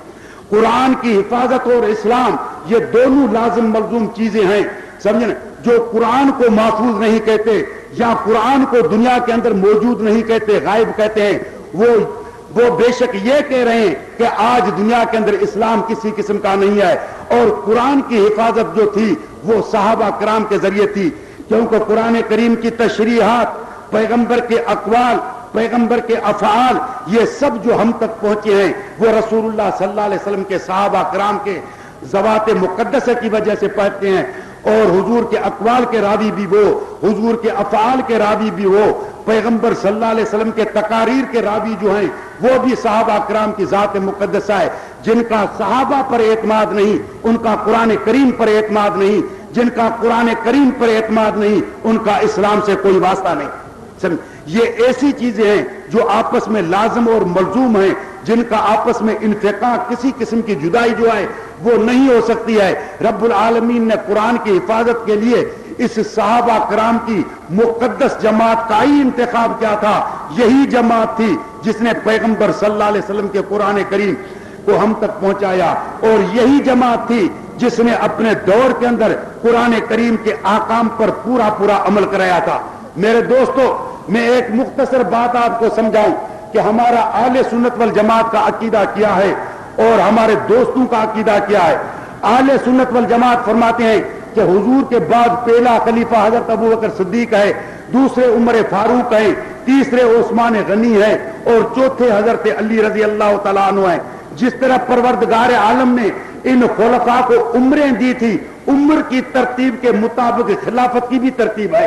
قرآن کی حفاظت اور اسلام یہ دونوں لازم ملزوم چیزیں ہیں, سمجھیں. جو قرآن کو محفوظ نہیں کہتے یا قرآن کو دنیا کے اندر موجود نہیں کہتے, غائب کہتے ہیں, وہ بے شک یہ کہہ رہے ہیں کہ آج دنیا کے اندر اسلام کسی قسم کا نہیں ہے. اور قرآن کی حفاظت جو تھی وہ صحابہ کرام کے ذریعے تھی, کیونکہ قرآن کریم کی تشریحات, پیغمبر کے اقوال, پیغمبر کے افعال, یہ سب جو ہم تک پہنچے ہیں وہ رسول اللہ صلی اللہ علیہ وسلم کے صحابہ کرام کے ذوات مقدسہ کی وجہ سے پہنچتے ہیں. اور حضور کے اقوال کے راوی بھی وہ, حضور کے افعال کے راوی بھی وہ, پیغمبر صلی اللہ علیہ وسلم کے تقاریر کے راوی جو ہیں وہ بھی صحابہ کرام کی ذات مقدسہ ہے. جن کا صحابہ پر اعتماد نہیں ان کا قرآن کریم پر اعتماد نہیں, جن کا قرآن کریم پر اعتماد نہیں ان کا اسلام سے کوئی واسطہ نہیں. یہ ایسی چیزیں ہیں جو آپس میں لازم اور ملزوم ہیں, جن کا آپس میں انفقاق, کسی قسم کی جدائی جو ہے وہ نہیں ہو سکتی ہے. رب العالمین نے قرآن کی حفاظت کے لیے اس صحابہ کرام کی مقدس جماعت کا ہی انتخاب کیا تھا. یہی جماعت تھی جس نے پیغمبر صلی اللہ علیہ وسلم کے قرآن کریم کو ہم تک پہنچایا, اور یہی جماعت تھی جس نے اپنے دور کے اندر قرآن کریم کے احکام پر پورا عمل کرایا تھا. میرے دوستو, میں ایک مختصر بات آپ کو سمجھاؤں کہ ہمارا اہل سنت والجماعت کا عقیدہ کیا ہے اور ہمارے دوستوں کا عقیدہ کیا ہے. اہل سنت والجماعت فرماتے ہیں کہ حضور کے بعد پہلا خلیفہ حضرت ابوبکر صدیق ہے, دوسرے عمر فاروق ہیں, تیسرے عثمان غنی ہے اور چوتھے حضرت علی رضی اللہ تعالیٰ عنہ ہیں. جس طرح پروردگار عالم نے ان خلفاء کو عمریں دی تھی, عمر کی ترتیب کے مطابق خلافت کی بھی ترتیب ہے.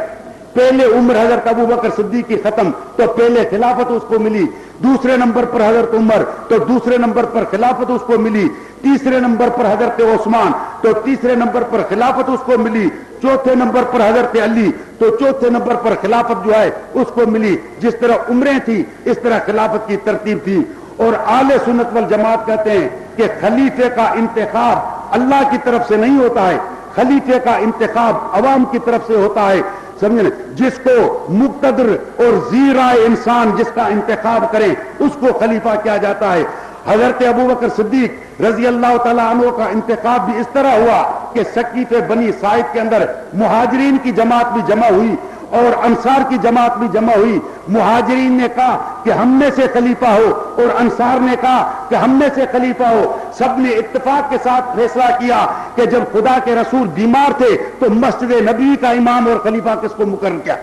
پہلے عمر حضرت ابوبکر صدیق کی ختم تو پہلے خلافت اس کو ملی, دوسرے نمبر پر حضرت عمر تو دوسرے نمبر پر خلافت اس کو ملی, تیسرے نمبر پر حضرت عثمان تو تیسرے نمبر پر خلافت اس کو ملی، چوتھے نمبر پر حضرت علی، تو چوتھے نمبر پر خلافت جو ہے اس کو ملی۔ جس طرح عمریں تھی اس طرح خلافت کی ترتیب تھی۔ اور اہل سنت والجماعت کہتے ہیں کہ خلیفے کا انتخاب اللہ کی طرف سے نہیں ہوتا ہے، خلیفے کا انتخاب عوام کی طرف سے ہوتا ہے، سمجھیں؟ جس کو مقتدر اور ذی رائے انسان جس کا انتخاب کریں اس کو خلیفہ کیا جاتا ہے۔ حضرت ابوبکر صدیق رضی اللہ تعالیٰ عنہ کا انتخاب بھی اس طرح ہوا کہ سقیف بنی سعید کے اندر مہاجرین کی جماعت بھی جمع ہوئی اور انصار کی جماعت بھی جمع ہوئی۔ مہاجرین نے کہا کہ ہم میں سے خلیفہ ہو اور انصار نے کہا کہ ہم میں سے خلیفہ ہو۔ سب نے اتفاق کے ساتھ فیصلہ کیا کہ جب خدا کے رسول بیمار تھے تو مسجد نبی کا امام اور خلیفہ کس کو مقرر کیا؟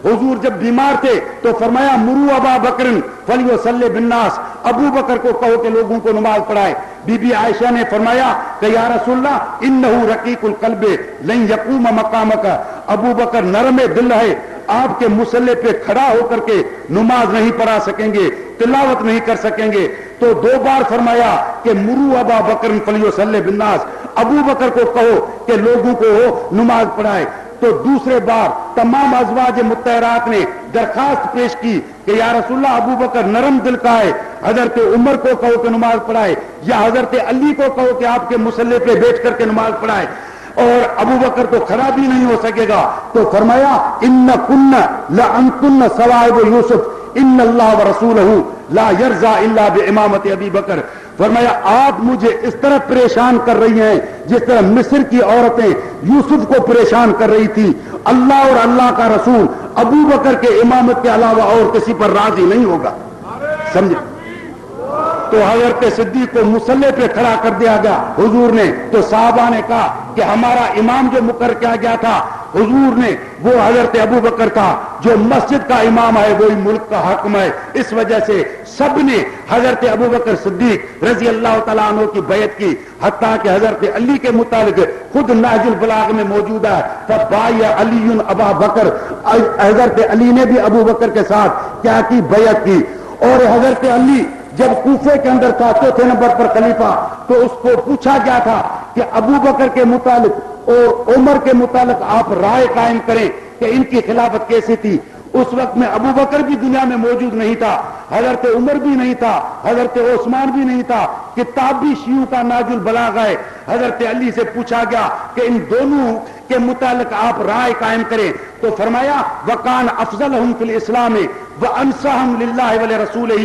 حضور جب بیمار تھے تو فرمایا مرو ابا بکر فلیصلی بالناس، ابو بکر کو کہو کہ لوگوں کو نماز پڑھائے۔ بی بی عائشہ نے فرمایا کہ یا رسول اللہ انہ رقیق القلب لن یقوم مقامک، ابو بکر نرم دل ہے، آپ کے مصلی پہ کھڑا ہو کر کے نماز نہیں پڑھا سکیں گے، تلاوت نہیں کر سکیں گے۔ تو دو بار فرمایا کہ مرو ابا بکر فلیصلی بالناس، ابو بکر کو کہو کہ لوگوں کو نماز پڑھائے۔ تو دوسرے بار تمام ازواج مطہرات نے درخواست پیش کی کہ یا رسول اللہ ابو بکر نرم دل کا ہے، حضرت عمر کو کہو کہ نماز پڑھائے، یا حضرت علی کو کہو کہ آپ کے مصلی پہ بیٹھ کر کے نماز پڑھائے، اور ابو بکر تو کھڑا بھی نہیں ہو سکے گا۔ تو فرمایا ان کن لانتن صواعب یوسف ان اللہ ورسولہ لا یرضى الا بامامت ابی بکر۔ فرمایا آپ مجھے اس طرح پریشان کر رہی ہیں جس طرح مصر کی عورتیں یوسف کو پریشان کر رہی تھی، اللہ اور اللہ کا رسول ابو بکر کے امامت کے علاوہ اور کسی پر راضی نہیں ہوگا، سمجھے؟ تو حضرت صدیق کو مصلی پہ کھڑا کر دیا گیا حضور نے، تو صحابہ نے کہا کہ ہمارا امام جو مقرر کیا گیا تھا حضور نے وہ حضرت ابو بکر تھا، جو مسجد کا امام ہے وہی ملک کا حاکم ہے۔ اس وجہ سے سب نے حضرت ابو بکر صدیق رضی اللہ تعالیٰ عنہ کی بیعت کی، حتیٰ کہ حضرت علی کے متعلق خود نہج البلاغ میں موجود ہے فبایع علی ابا بکر، حضرت علی نے بھی ابو بکر کے ساتھ کیا کی؟ بیعت کی۔ اور حضرت علی جب کوفے کے اندر تھا چوتھے نمبر پر خلیفہ، تو اس کو پوچھا گیا تھا کہ ابو بکر کے متعلق اور عمر کے متعلق آپ رائے قائم کریں کہ ان کی خلافت کیسی تھی۔ اس وقت میں ابو بکر بھی دنیا میں موجود نہیں تھا، حضرت عمر بھی نہیں تھا، حضرت عثمان بھی نہیں تھا، کتاب بھی شیعوں کا ناج البلاغ ہے۔ حضرت علی سے پوچھا گیا کہ ان دونوں کے متعلق آپ رائے قائم کریں، تو فرمایا وکان افضلہم فی الاسلام وانصحہم للہ ولرسولہ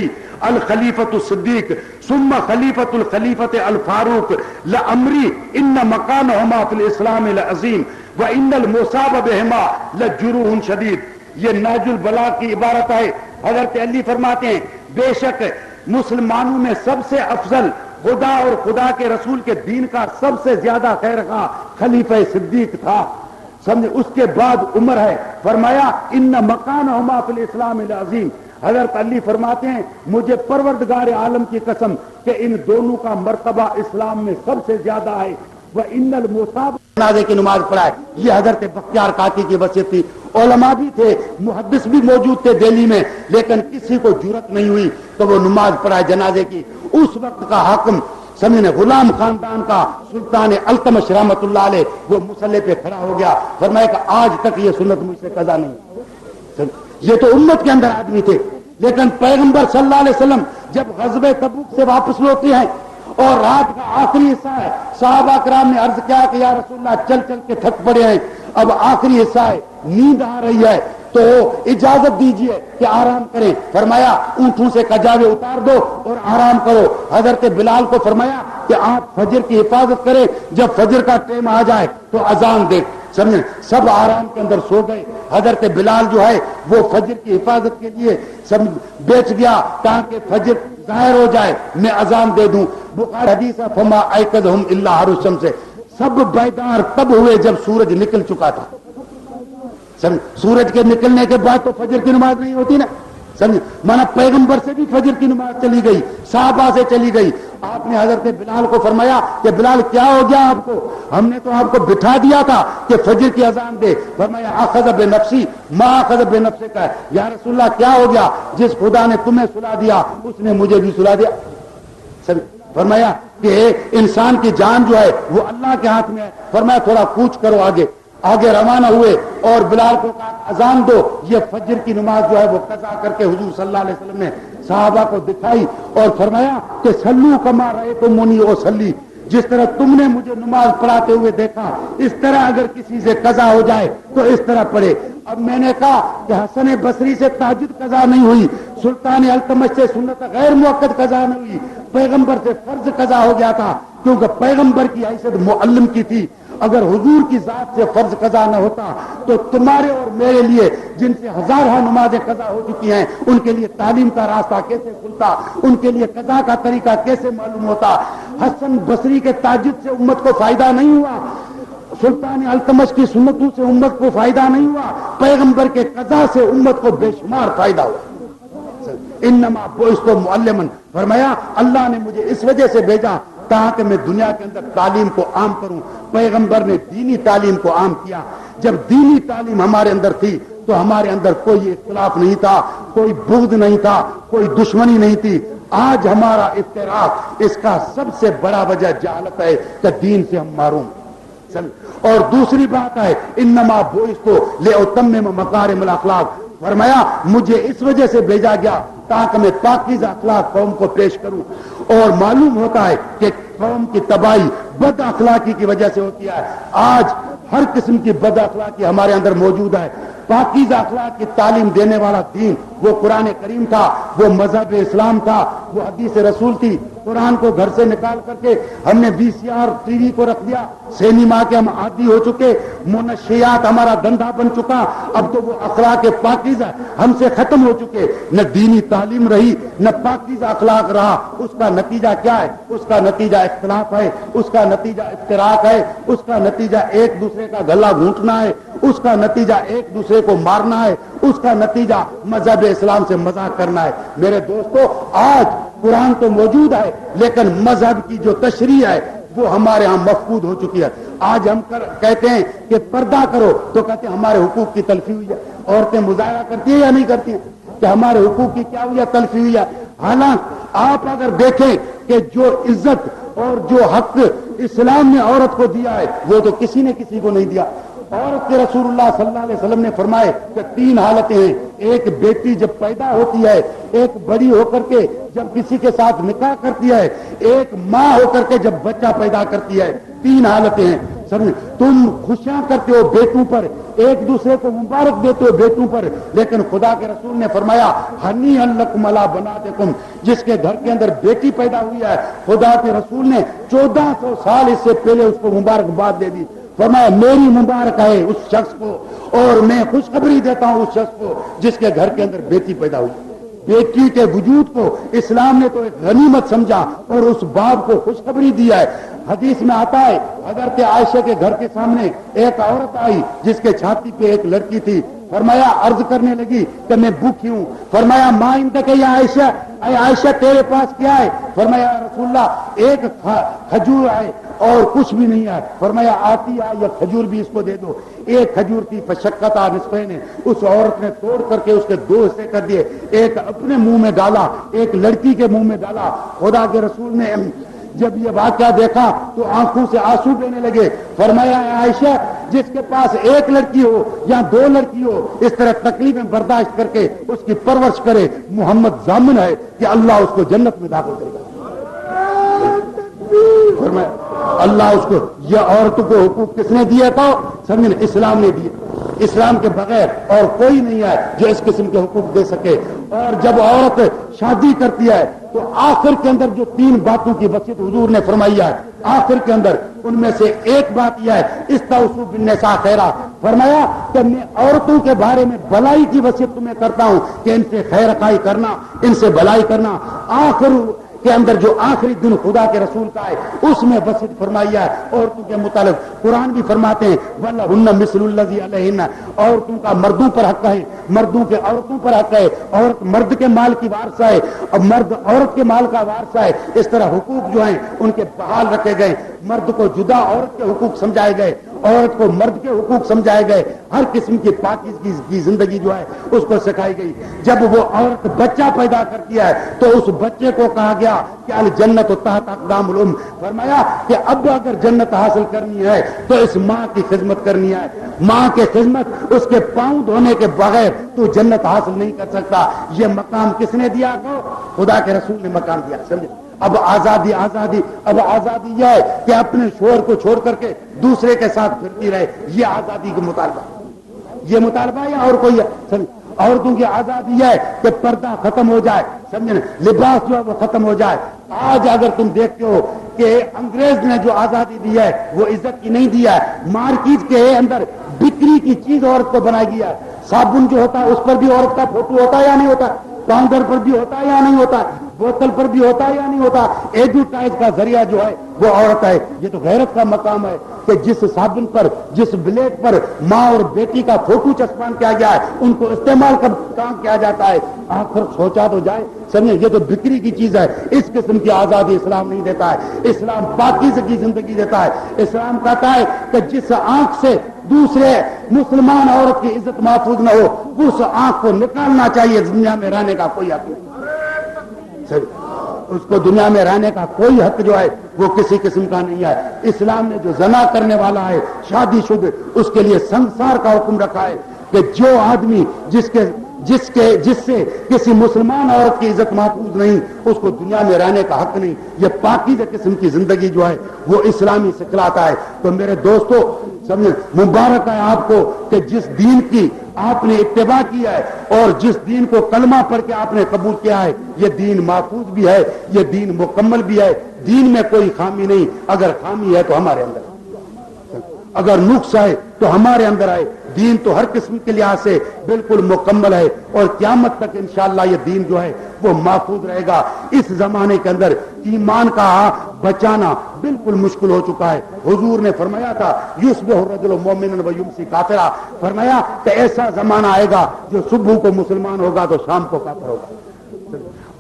الخلیفۃ الصدیق ثم خلیفۃ الخلیفۃ الفاروق لعمری ان مقامہما فی الاسلام لعظیم وان المصاب بہما لجروح شدید۔ یہ نہج البلاغ کی عبارت ہے۔ حضرت علی فرماتے ہیں بے شک مسلمانوں میں سب سے افضل خدا اور خدا کے رسول کے دین کا سب سے زیادہ خیر خواہ خلیفہ صدیق تھا، سمجھے؟ اس کے بعد عمر ہے۔ فرمایا ان مکانہما فی الاسلام العظیم۔ حضرت علی فرماتے ہیں مجھے پروردگار عالم کی قسم کہ ان دونوں کا مرتبہ اسلام میں سب سے زیادہ ہے۔ وَإِنَّ الْمُصَابَ جنازے کی نماز پڑھائے، یہ حضرت بختیار کاکی کی وصیت تھی۔ علماء بھی تھے، محدث بھی موجود تھے دہلی میں، لیکن کسی کو جرأت نہیں ہوئی کہ وہ نماز پڑھائے جنازے کی۔ اس وقت کا حاکم سمجھنے غلام خاندان کا سلطان التمش رحمت اللہ علیہ وہ مصلی پہ کھڑا ہو گیا، فرمایا کہ آج تک یہ سنت مجھ سے قضا نہیں۔ یہ تو امت کے اندر آدمی تھے، لیکن پیغمبر صلی اللہ علیہ وسلم جب غزوہ تبوک سے واپس لوٹے ہیں اور رات کا آخری حصہ ہے، صحابہ کرام نے عرض کیا کہ یا رسول اللہ چل چل کے تھک پڑے ہیں، اب آخری حصہ ہے، نیند آ رہی ہے، تو اجازت دیجئے کہ آرام کریں۔ فرمایا اونٹوں سے کجاوے اتار دو اور آرام کرو۔ حضرت بلال کو فرمایا کہ آپ فجر کی حفاظت کریں، جب فجر کا ٹائم آ جائے تو اذان دے، سمجھیں؟ سب آرام کے اندر سو گئے۔ حضرت بلال جو ہے وہ فجر کی حفاظت کے لیے سب بیٹھ گیا تاکہ فجر ظاہر ہو جائے میں اذان دے دوں۔ بخاری حدیث ہے فما ایقظہم الا حر الشمس، سب بیدار تب ہوئے جب سورج نکل چکا تھا۔ سورج کے نکلنے کے بعد تو فجر کی نماز نہیں ہوتی نا، سمجھ مانا پیغمبر سے بھی فجر کی نماز چلی گئی، صحابہ سے چلی گئی۔ آپ نے حضرت بلال کو فرمایا کہ بلال کیا ہو گیا آپ کو؟ ہم نے تو آپ کو بٹھا دیا تھا کہ فجر کی اذان دے۔ فرمایا اخذ بنفسی ما اخذ بنفسک کا، یا رسول اللہ کیا ہو گیا؟ جس خدا نے تمہیں سلا دیا اس نے مجھے بھی سلا دیا۔ فرمایا کہ انسان کی جان جو ہے وہ اللہ کے ہاتھ میں ہے. فرمایا تھوڑا کوچ کرو آگے روانہ ہوئے اور بلال کو کہا اذان دو. یہ فجر کی نماز جو ہے وہ قضا کر کے حضور صلی اللہ علیہ وسلم نے صحابہ کو دکھائی اور فرمایا کہ سلو کما رہے تو منی او سلی, جس طرح تم نے مجھے نماز پڑھاتے ہوئے دیکھا اس طرح اگر کسی سے قضا ہو جائے تو اس طرح پڑھے. اب میں نے کہا کہ حسن بصری سے تہجد قضا نہیں ہوئی, سلطان التمش سے سنت غیر موقت قضا نہیں ہوئی, پیغمبر سے فرض قضا ہو گیا تھا کیونکہ پیغمبر کی حیثیت معلم کی تھی. اگر حضور کی ذات سے فرض قضا نہ ہوتا تو تمہارے اور میرے لیے جن سے ہزارہ نمازیں قضا ہو چکی ہیں ان کے لیے تعلیم کا راستہ کیسے کھلتا, ان کے لیے قضا کا طریقہ کیسے معلوم ہوتا. حسن بصری کے تہجد سے امت کو فائدہ نہیں ہوا, سلطان التمش کی سنتوں سے امت کو فائدہ نہیں ہوا, پیغمبر کے قضا سے امت کو بے شمار فائدہ ہوا. انما بعثت معلما, فرمایا اللہ نے مجھے اس وجہ سے بھیجا تاکہ میں دنیا کے اندر تعلیم کو عام کروں. پیغمبر نے دینی تعلیم کو عام کیا. جب دینی تعلیم ہمارے اندر تھی تو ہمارے اندر کوئی اختلاف نہیں تھا, کوئی بغض نہیں تھا, کوئی دشمنی نہیں تھی. آج ہمارا افتراق اس کا سب سے بڑا وجہ جہالت ہے کہ دین سے ہم محروم. اور دوسری بات ہے انما بعثت لاتمم مکارم الاخلاق, فرمایا مجھے اس وجہ سے بھیجا گیا تاکہ میں پاکیزہ اخلاق قوم کو پیش کروں. اور معلوم ہوتا ہے کہ قوم کی تباہی بد اخلاقی کی وجہ سے ہوتی ہے. آج ہر قسم کی بد اخلاقی ہمارے اندر موجود ہے. پاکیزہ اخلاق کی تعلیم دینے والا دین وہ قرآن کریم تھا, وہ مذہب اسلام تھا, وہ حدیث رسول تھی. قرآن کو گھر سے نکال کر کے ہم نے VCR ٹی وی کو رکھ دیا, سینما کے ہم عادی ہو چکے, منشیات ہمارا دھندا بن چکا. اب تو وہ اخلاق پاکیزہ ہم سے ختم ہو چکے. نہ دینی تعلیم رہی نہ پاکیزہ اخلاق رہا. اس کا نتیجہ کیا ہے؟ اس کا نتیجہ اختلاف ہے, اس کا نتیجہ افتراق ہے, اس کا نتیجہ ایک دوسرے کا گلا گھونٹنا ہے, اس کا نتیجہ ایک دوسرے کو مارنا ہے, اس کا نتیجہ مذہب اسلام سے مذاق کرنا ہے. میرے دوستو آج قرآن تو موجود ہے لیکن مذہب کی جو تشریح ہے وہ ہمارے ہاں مفقود ہو چکی ہے. آج ہم کہتے ہیں کہ پردہ کرو تو کہتے ہیں ہمارے حقوق کی تلفی ہوئی ہے. عورتیں مظاہرہ کرتی ہیں یا نہیں کرتی ہیں کہ ہمارے حقوق کی کیا ہوئی ہے, تلفی ہوئی ہے. حالانکہ آپ اگر دیکھیں کہ جو عزت اور جو حق اسلام نے عورت کو دیا ہے وہ تو کسی نے کسی کو نہیں دیا. عورت کے رسول اللہ صلی اللہ علیہ وسلم نے فرمائے کہ 3 حالتیں ہیں. ایک بیٹی جب پیدا ہوتی ہے, ایک بڑی ہو کر کے جب کسی کے ساتھ نکاح کرتی ہے, ایک ماں ہو کر کے جب بچہ پیدا کرتی ہے. 3 حالتیں ہیں. سمجھ, تم خوشیاں کرتے ہو بیٹوں پر, ایک دوسرے کو مبارک دیتے ہو بیٹوں پر, لیکن خدا کے رسول نے فرمایا ہنی لکم علی بناتکم, جس کے گھر کے اندر بیٹی پیدا ہوئی ہے خدا کے رسول نے 1400 سال اس سے پہلے اس کو مبارکباد دے دی. فرمایا میری مبارک ہے اس شخص کو اور میں خوشخبری دیتا ہوں اس شخص کو جس کے گھر کے اندر بیٹی پیدا ہوئی. بیٹی کے وجود کو اسلام نے تو ایک غنیمت سمجھا اور اس باپ کو خوشخبری دیا ہے. حدیث میں آتا ہے حضرت عائشہ کے گھر کے سامنے ایک عورت آئی جس کے چھاتی پہ ایک لڑکی تھی. فرمایا عرض کرنے لگی کہ میں بھوکی ہوں. فرمایا ماں عندک یا عائشہ, اے عائشہ تیرے پاس کیا ہے؟ فرمایا رسول اللہ ایک کھجور ہے اور کچھ بھی نہیں ہے. فرمایا آتی ہے یا کھجور بھی اس کو دے دو. ایک کھجور تھی فشکت نصفین, اس عورت نے توڑ کر کے اس کے 2 حصے کر دیے, ایک اپنے منہ میں ڈالا ایک لڑکی کے منہ میں ڈالا. خدا کے رسول نے جب یہ واقعہ دیکھا تو آنکھوں سے آنسو بہنے لگے. فرمایا عائشہ جس کے پاس ایک لڑکی ہو یا 2 لڑکی ہو اس طرح تکلیفیں برداشت کر کے اس کی پرورش کرے, محمد ضامن ہے کہ اللہ اس کو جنت میں داخل کرے گا. فرمایا اللہ اس کو, یہ عورتوں کو حقوق کس نے دیا تھا؟ سمجھے, اسلام نے دیے. اسلام کے بغیر اور کوئی نہیں ہے جو اس قسم کے حقوق دے سکے. اور جب عورت شادی کرتی ہے تو آخر کے اندر جو 3 باتوں کی وصیت حضور نے فرمائی ہے, آخر کے اندر ان میں سے ایک بات یہ ہے استوصوا بالنساء خیرا. فرمایا کہ میں عورتوں کے بارے میں بھلائی کی وصیت تمہیں کرتا ہوں کہ ان سے خیر خواہی کرنا, ان سے بھلائی کرنا. آخر کے اندر جو آخری دن خدا کے رسول کا ہے اس میں وصیت فرمائی ہے عورتوں کے متعلق. قرآن بھی فرماتے ہیں وَلَهُنَّ مِثْلُ الَّذِي عَلَيْهِنَّ, عورتوں کا مردوں پر حق ہے, مردوں کے عورتوں پر حق ہے. عورت مرد کے مال کی وارثہ ہے اور مرد عورت کے مال کا وارثہ ہے. اس طرح حقوق جو ہیں ان کے بحال رکھے گئے. مرد کو جدا عورت کے حقوق سمجھائے گئے عورت کو مرد کے حقوق سمجھائے گئے، ہر قسم کی پاکیزگی کی زندگی جو ہے اس کو سکھائی گئی۔ جب وہ عورت بچہ پیدا کرتی ہے تو اس بچے کو کہا گیا کہ الجنت تحت اقدام الام، فرمایا کہ اب اگر جنت حاصل کرنی ہے تو اس ماں کی خدمت کرنی ہے، ماں کی خدمت، اس کے پاؤں دھونے کے بغیر تو جنت حاصل نہیں کر سکتا۔ یہ مقام کس نے دیا؟ خدا کے رسول نے مقام دیا، سمجھے؟ اب آزادی، اب آزادی یہ ہے کہ اپنے شوہر کو چھوڑ کر کے دوسرے کے ساتھ پھرتی رہے، یہ آزادی کا مطالبہ، یہ مطالبہ ہے اور کوئی ہے؟ عورتوں کی آزادی یہ ہے کہ پردہ ختم ہو جائے، سمجھے نا، لباس جو ہے وہ ختم ہو جائے۔ آج اگر تم دیکھتے ہو کہ انگریز نے جو آزادی دی ہے وہ عزت کی نہیں دیا ہے، مارکیٹ کے اندر بکری کی چیز عورت کو بنائی گیا ہے، صابن جو ہوتا ہے اس پر بھی عورت کا فوٹو ہوتا ہے یا نہیں ہوتا، کاؤنٹر پر بھی ہوتا ہے یا نہیں ہوتا، بوتل پر بھی ہوتا ہے یا نہیں ہوتا، ایڈورٹائز کا ذریعہ جو ہے وہ عورت ہے۔ یہ تو غیرت کا مقام ہے کہ جس صابن پر، جس بلیٹ پر ماں اور بیٹی کا فوٹو چسپان کیا گیا ہے ان کو استعمال کر کام کیا جاتا ہے۔ آخر سوچا تو جائے، سمجھے، یہ تو بکری کی چیز ہے، اس قسم کی آزادی اسلام نہیں دیتا ہے۔ اسلام پاکیزگی کی زندگی دیتا ہے۔ اسلام کہتا ہے کہ جس آنکھ سے دوسرے مسلمان عورت کی عزت محفوظ نہ ہو اس آنکھ کو نکالنا چاہیے، دنیا میں رہنے کا کوئی حق نہیں، اس کو دنیا میں رہنے کا کوئی حق جو ہے وہ کسی قسم کا نہیں ہے۔ اسلام نے جو زنا کرنے والا ہے شادی شدہ، اس کے لیے سنسار کا حکم رکھا ہے کہ جو آدمی جس سے کسی مسلمان عورت کی عزت محفوظ نہیں اس کو دنیا میں رہنے کا حق نہیں۔ یہ پاکیزہ قسم کی زندگی جو ہے وہ اسلامی سکھلاتا ہے۔ تو میرے دوستو سمجھے، مبارک ہے آپ کو کہ جس دین کی آپ نے اتباع کیا ہے اور جس دین کو کلمہ پڑھ کے آپ نے قبول کیا ہے، یہ دین محفوظ بھی ہے، یہ دین مکمل بھی ہے، دین میں کوئی خامی نہیں۔ اگر خامی ہے تو ہمارے اندر، اگر نقص ہے تو ہمارے اندر آئے۔ دین تو ہر قسم کے لحاظ سے بالکل مکمل ہے اور قیامت تک انشاءاللہ یہ دین جو ہے وہ محفوظ رہے گا۔ اس زمانے کے اندر ایمان کا بچانا بالکل مشکل ہو چکا ہے۔ حضور نے فرمایا تھا یصبح الرجل مؤمنا ویمسی کافرا، فرمایا کہ ایسا زمانہ آئے گا جو صبح کو مسلمان ہوگا تو شام کو کافر ہوگا۔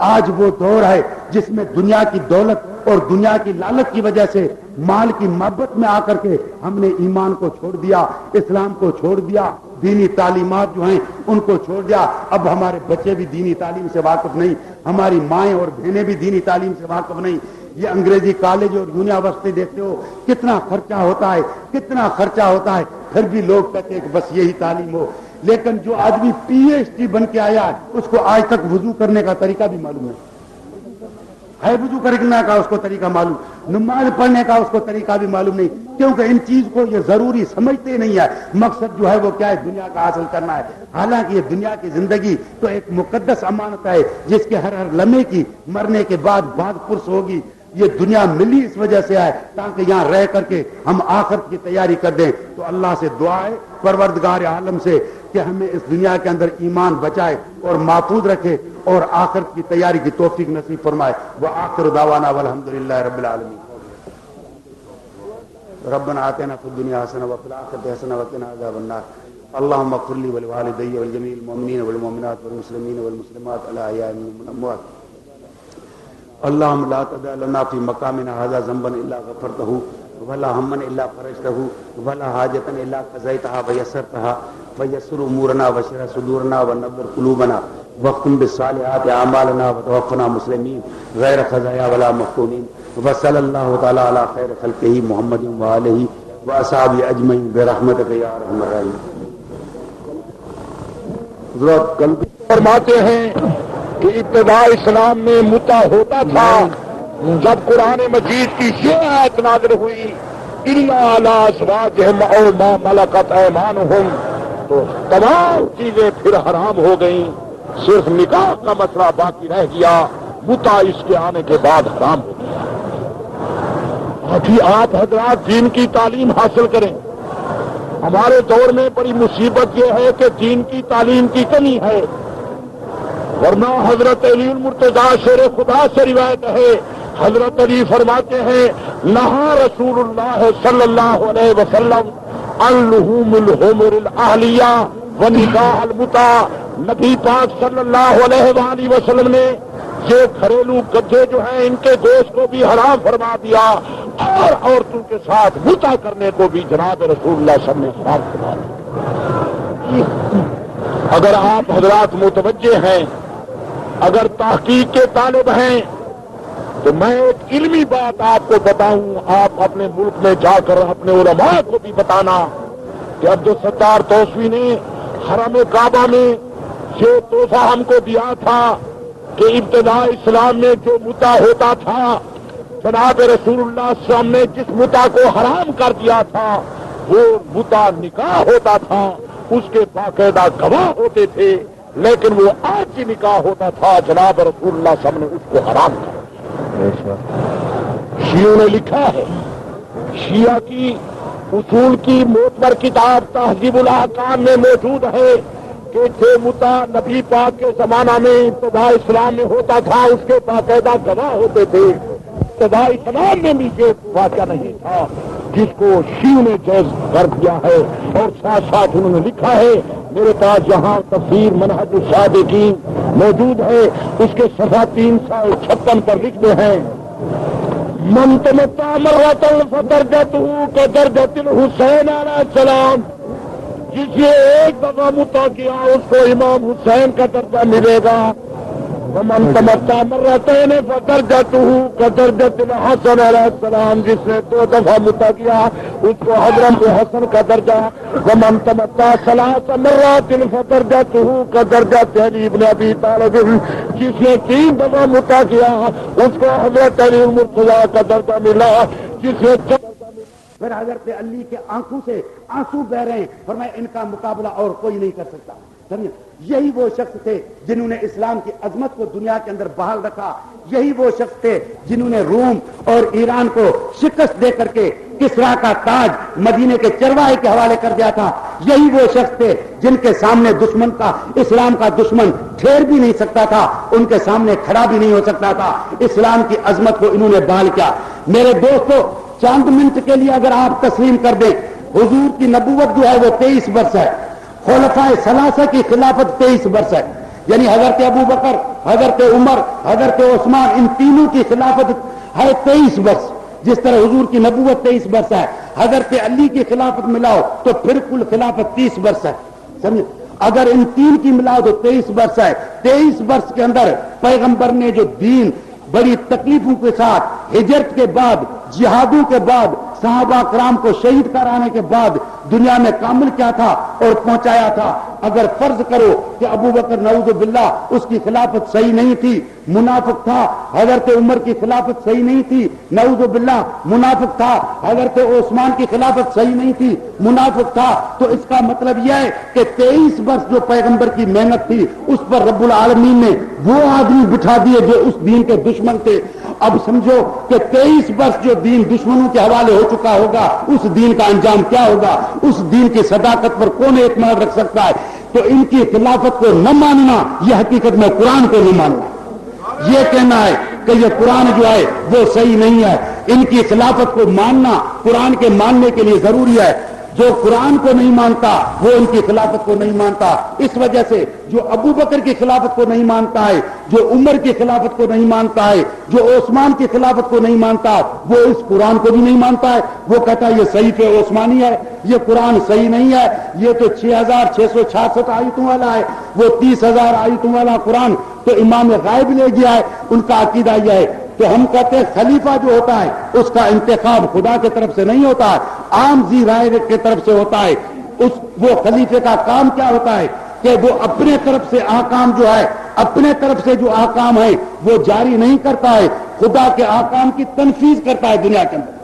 آج وہ دور ہے جس میں دنیا کی دولت اور دنیا کی لالچ کی وجہ سے، مال کی محبت میں آ کر کے ہم نے ایمان کو چھوڑ دیا، اسلام کو چھوڑ دیا، دینی تعلیمات جو ہیں ان کو چھوڑ دیا۔ اب ہمارے بچے بھی دینی تعلیم سے واقف نہیں، ہماری مائیں اور بہنیں بھی دینی تعلیم سے واقف نہیں۔ یہ انگریزی کالج اور یونیورسٹی دیکھتے ہو کتنا خرچہ ہوتا ہے، کتنا خرچہ ہوتا ہے، پھر بھی لوگ کہتے ہیں کہ بس یہی تعلیم ہو۔ لیکن جو آدمی پی ایچ ڈی بن کے آیا ہے اس کو آج تک وضو کرنے کا طریقہ بھی معلوم ہے، وضو کرنے کا اس کو طریقہ معلوم، نماز پڑھنے کا اس کو طریقہ بھی معلوم نہیں، کیونکہ ان چیز کو یہ ضروری سمجھتے نہیں ہے۔ مقصد جو ہے وہ کیا ہے؟ دنیا کا حاصل کرنا ہے۔ حالانکہ یہ دنیا کی زندگی تو ایک مقدس امانت ہے جس کے ہر لمحے کی مرنے کے بعد پرس ہوگی۔ یہ دنیا ملی اس وجہ سے ہے تاکہ یہاں رہ کر کے ہم آخرت کی تیاری کر دیں۔ تو اللہ سے دعا ہے پروردگار عالم سے کہ ہمیں اس دنیا کے اندر ایمان بچائے اور محفوظ رکھے اور آخرت کی تیاری کی توفیق نصیب فرمائے۔ وآخر دعوانا والحمدللہ رب العالمین۔ ربنا آتنا فی الدنیا حسنہ وفی الآخرۃ حسنہ وقنا عذاب النار۔ اللهم اغفر لي ولوالدي ولجميع المؤمنين والمؤمنات والمسلمين والمسلمات الأحياء منهم والأموات۔ اللهم لا تدع لنا في مقامنا هذا ذنبا إلا غفرته ولا هما إلا فرجته ولا حاجة إلا قضيتها ويسرتها ويسر أمورنا واشرح صدورنا ونور قلوبنا واختم بالصالحات أعمالنا وتوفنا مسلمين غير خزايا ولا مفتونين۔ وصلى الله تعالى على خير خلقه محمد وآله وأصحابه أجمعين برحمتك يا أرحم الراحمين۔ حضرت قلبی فرماتے ہیں کہ ابتدا اسلام میں متع ہوتا تھا جب قرآن مجید کی یہ آیت نازل ہوئی الا علی ازواجہم او ما ملکت ایمانہم، تو تمام چیزیں پھر حرام ہو گئیں، صرف نکاح کا مسئلہ باقی رہ گیا، متع اس کے آنے کے بعد حرام ہو گیا۔ ابھی آپ حضرات دین کی تعلیم حاصل کریں۔ ہمارے دور میں بڑی مصیبت یہ ہے کہ دین کی تعلیم کی کمی ہے، ورنہ حضرت علی المرتضیٰ شیر خدا سے روایت ہے، حضرت علی فرماتے ہیں نہا رسول اللہ صلی اللہ علیہ وسلم عن لحوم الحمر الاہلیہ و نکاح المتع، نبی پاک صلی اللہ علیہ وآلہ وسلم نے یہ گھریلو گدھے جو ہیں ان کے گوشت کو بھی حرام فرما دیا اور عورتوں کے ساتھ متع کرنے کو بھی جناب رسول اللہ صلی اللہ علیہ وسلم نے حرام فرما دیا۔ اگر آپ حضرات متوجہ ہیں، اگر تحقیق کے طالب ہیں، تو میں ایک علمی بات آپ کو بتاؤں، آپ اپنے ملک میں جا کر اپنے علماء کو بھی بتانا کہ عبدالستار توسوی نے حرم کعبہ میں یہ تحفہ ہم کو دیا تھا کہ ابتدا اسلام میں جو متع ہوتا تھا، جناب رسول اللہ صلی اللہ علیہ وسلم نے جس متع کو حرام کر دیا تھا وہ متع نکاح ہوتا تھا، اس کے باقاعدہ گواہ ہوتے تھے، لیکن وہ آج کی نکاح ہوتا تھا، جناب رسول اللہ صلی اللہ علیہ وسلم نے اس کو حرام کیا۔ شیعوں نے لکھا ہے، شیعہ کی اصول کی معتبر کتاب تہذیب الاحکام میں موجود ہے کہ جو متع نبی پاک کے زمانہ میں ابتدا اسلام میں ہوتا تھا اس کے باقاعدہ گواہ ہوتے تھے، ابتدا اسلام میں بھی یہ واقعہ نہیں تھا جس کو شیعوں نے جائز کر دیا ہے۔ اور ساتھ ساتھ انہوں نے لکھا ہے، میرے پاس یہاں تفسیر منہج الصادقین موجود ہے، اس کے صفحہ 356 پر لکھتے ہیں، من تمتع مرۃ فدرجتہ کدرجۃ الحسین علیہ السلام، جس نے ایک دفعہ متع کیا اس کو امام حسین کا درجہ ملے گا۔ ومن تمتع مرتين فدرجتہ کدرجۃ الحسن علیہ السلام، جس نے 2 دفعہ متع کیا اس کو حضرت حسن کا درجہ۔ ومن تمتع 3 مرات فدرجتہ کدرجۃ علی بن ابی طالب، جس نے 3 دفعہ متع کیا اس کو حضرت علی المرتضیٰ کا درجہ ملا، جس نے پھر حضرت علی کے آنکھوں سے آنسو بہ رہے ہیں، فرمایا ان کا مقابلہ اور کوئی نہیں کر سکتا۔ سمجھے، یہی وہ شخص تھے جنہوں نے اسلام کی عظمت کو دنیا کے اندر بحال رکھا، یہی وہ شخص تھے جنہوں نے روم اور ایران کو شکست دے کر کے کسرا کا تاج مدینے کے چرواہے کے حوالے کر دیا تھا، یہی وہ شخص تھے جن کے سامنے دشمن کا، اسلام کا دشمن ٹھہر بھی نہیں سکتا تھا، ان کے سامنے کھڑا بھی نہیں ہو سکتا تھا، اسلام کی عظمت کو انہوں نے بحال کیا۔ میرے دوستو، چند منٹ کے لیے اگر آپ تسلیم کر دیں، حضور کی نبوت جو ہے وہ 23 برس ہے، خلفائے ثلاثہ کی خلافت 23 برس ہے، یعنی حضرت ابو بکر، حضرت عمر، حضرت عثمان، ان تینوں کی خلافت ہے 23 برس، جس طرح حضور کی نبوت 23 برس ہے۔ حضرت علی کی خلافت ملاؤ تو پھر کل خلافت 30 برس ہے، سمجھے، اگر ان 3 کی ملاؤ تو 23 برس ہے۔ 23 برس کے اندر پیغمبر نے جو دین بڑی تکلیفوں کے ساتھ، ہجرت کے بعد، جہادوں کے بعد، صحابہ کرام کو شہید کرانے کے بعد دنیا میں کامل کیا تھا اور پہنچایا تھا، اگر فرض کرو کہ ابو بکر نعوذ باللہ اس کی خلافت صحیح نہیں تھی، منافق تھا، حضرت عمر کی خلافت صحیح نہیں تھی، نعوذ باللہ منافق تھا، حضرت عثمان کی خلافت صحیح نہیں تھی، منافق تھا، تو اس کا مطلب یہ ہے کہ 23 برس جو پیغمبر کی محنت تھی اس پر رب العالمین نے وہ آدمی بٹھا دیے جو اس دین کے دشمن تھے۔ اب سمجھو کہ 23 برس جو دین دشمنوں کے حوالے ہو چکا ہوگا، اس دین کا انجام کیا ہوگا، اس دین کی صداقت پر کون اعتماد رکھ سکتا ہے؟ تو ان کی خلافت کو نہ ماننا یہ حقیقت میں قرآن کو نہیں ماننا، یہ کہنا ہے کہ یہ قرآن جو ہے وہ صحیح نہیں ہے۔ ان کی خلافت کو ماننا قرآن کے ماننے کے لیے ضروری ہے، جو قرآن کو نہیں مانتا وہ ان کی خلافت کو نہیں مانتا۔ اس وجہ سے جو ابو بکر کی خلافت کو نہیں مانتا ہے، جو عمر کی خلافت کو نہیں مانتا ہے، جو عثمان کی خلافت کو نہیں مانتا، وہ اس قرآن کو بھی نہیں مانتا ہے، وہ کہتا ہے یہ صحیفہ عثمانی ہے، یہ قرآن صحیح نہیں ہے، یہ تو 6666 آیتوں والا ہے، وہ 30,000 آیتوں والا قرآن تو امام غائب لے گیا ہے۔ ان کا عقیدہ یہ ہے کہ ہم کہتے ہیں خلیفہ جو ہوتا ہے اس کا انتخاب خدا کی طرف سے نہیں ہوتا ہے، عام ذی رائے کی طرف سے ہوتا ہے۔ وہ خلیفے کا کام کیا ہوتا ہے کہ وہ اپنے طرف سے احکام جو ہے، اپنے طرف سے جو احکام ہے وہ جاری نہیں کرتا ہے، خدا کے احکام کی تنفیذ کرتا ہے دنیا کے اندر،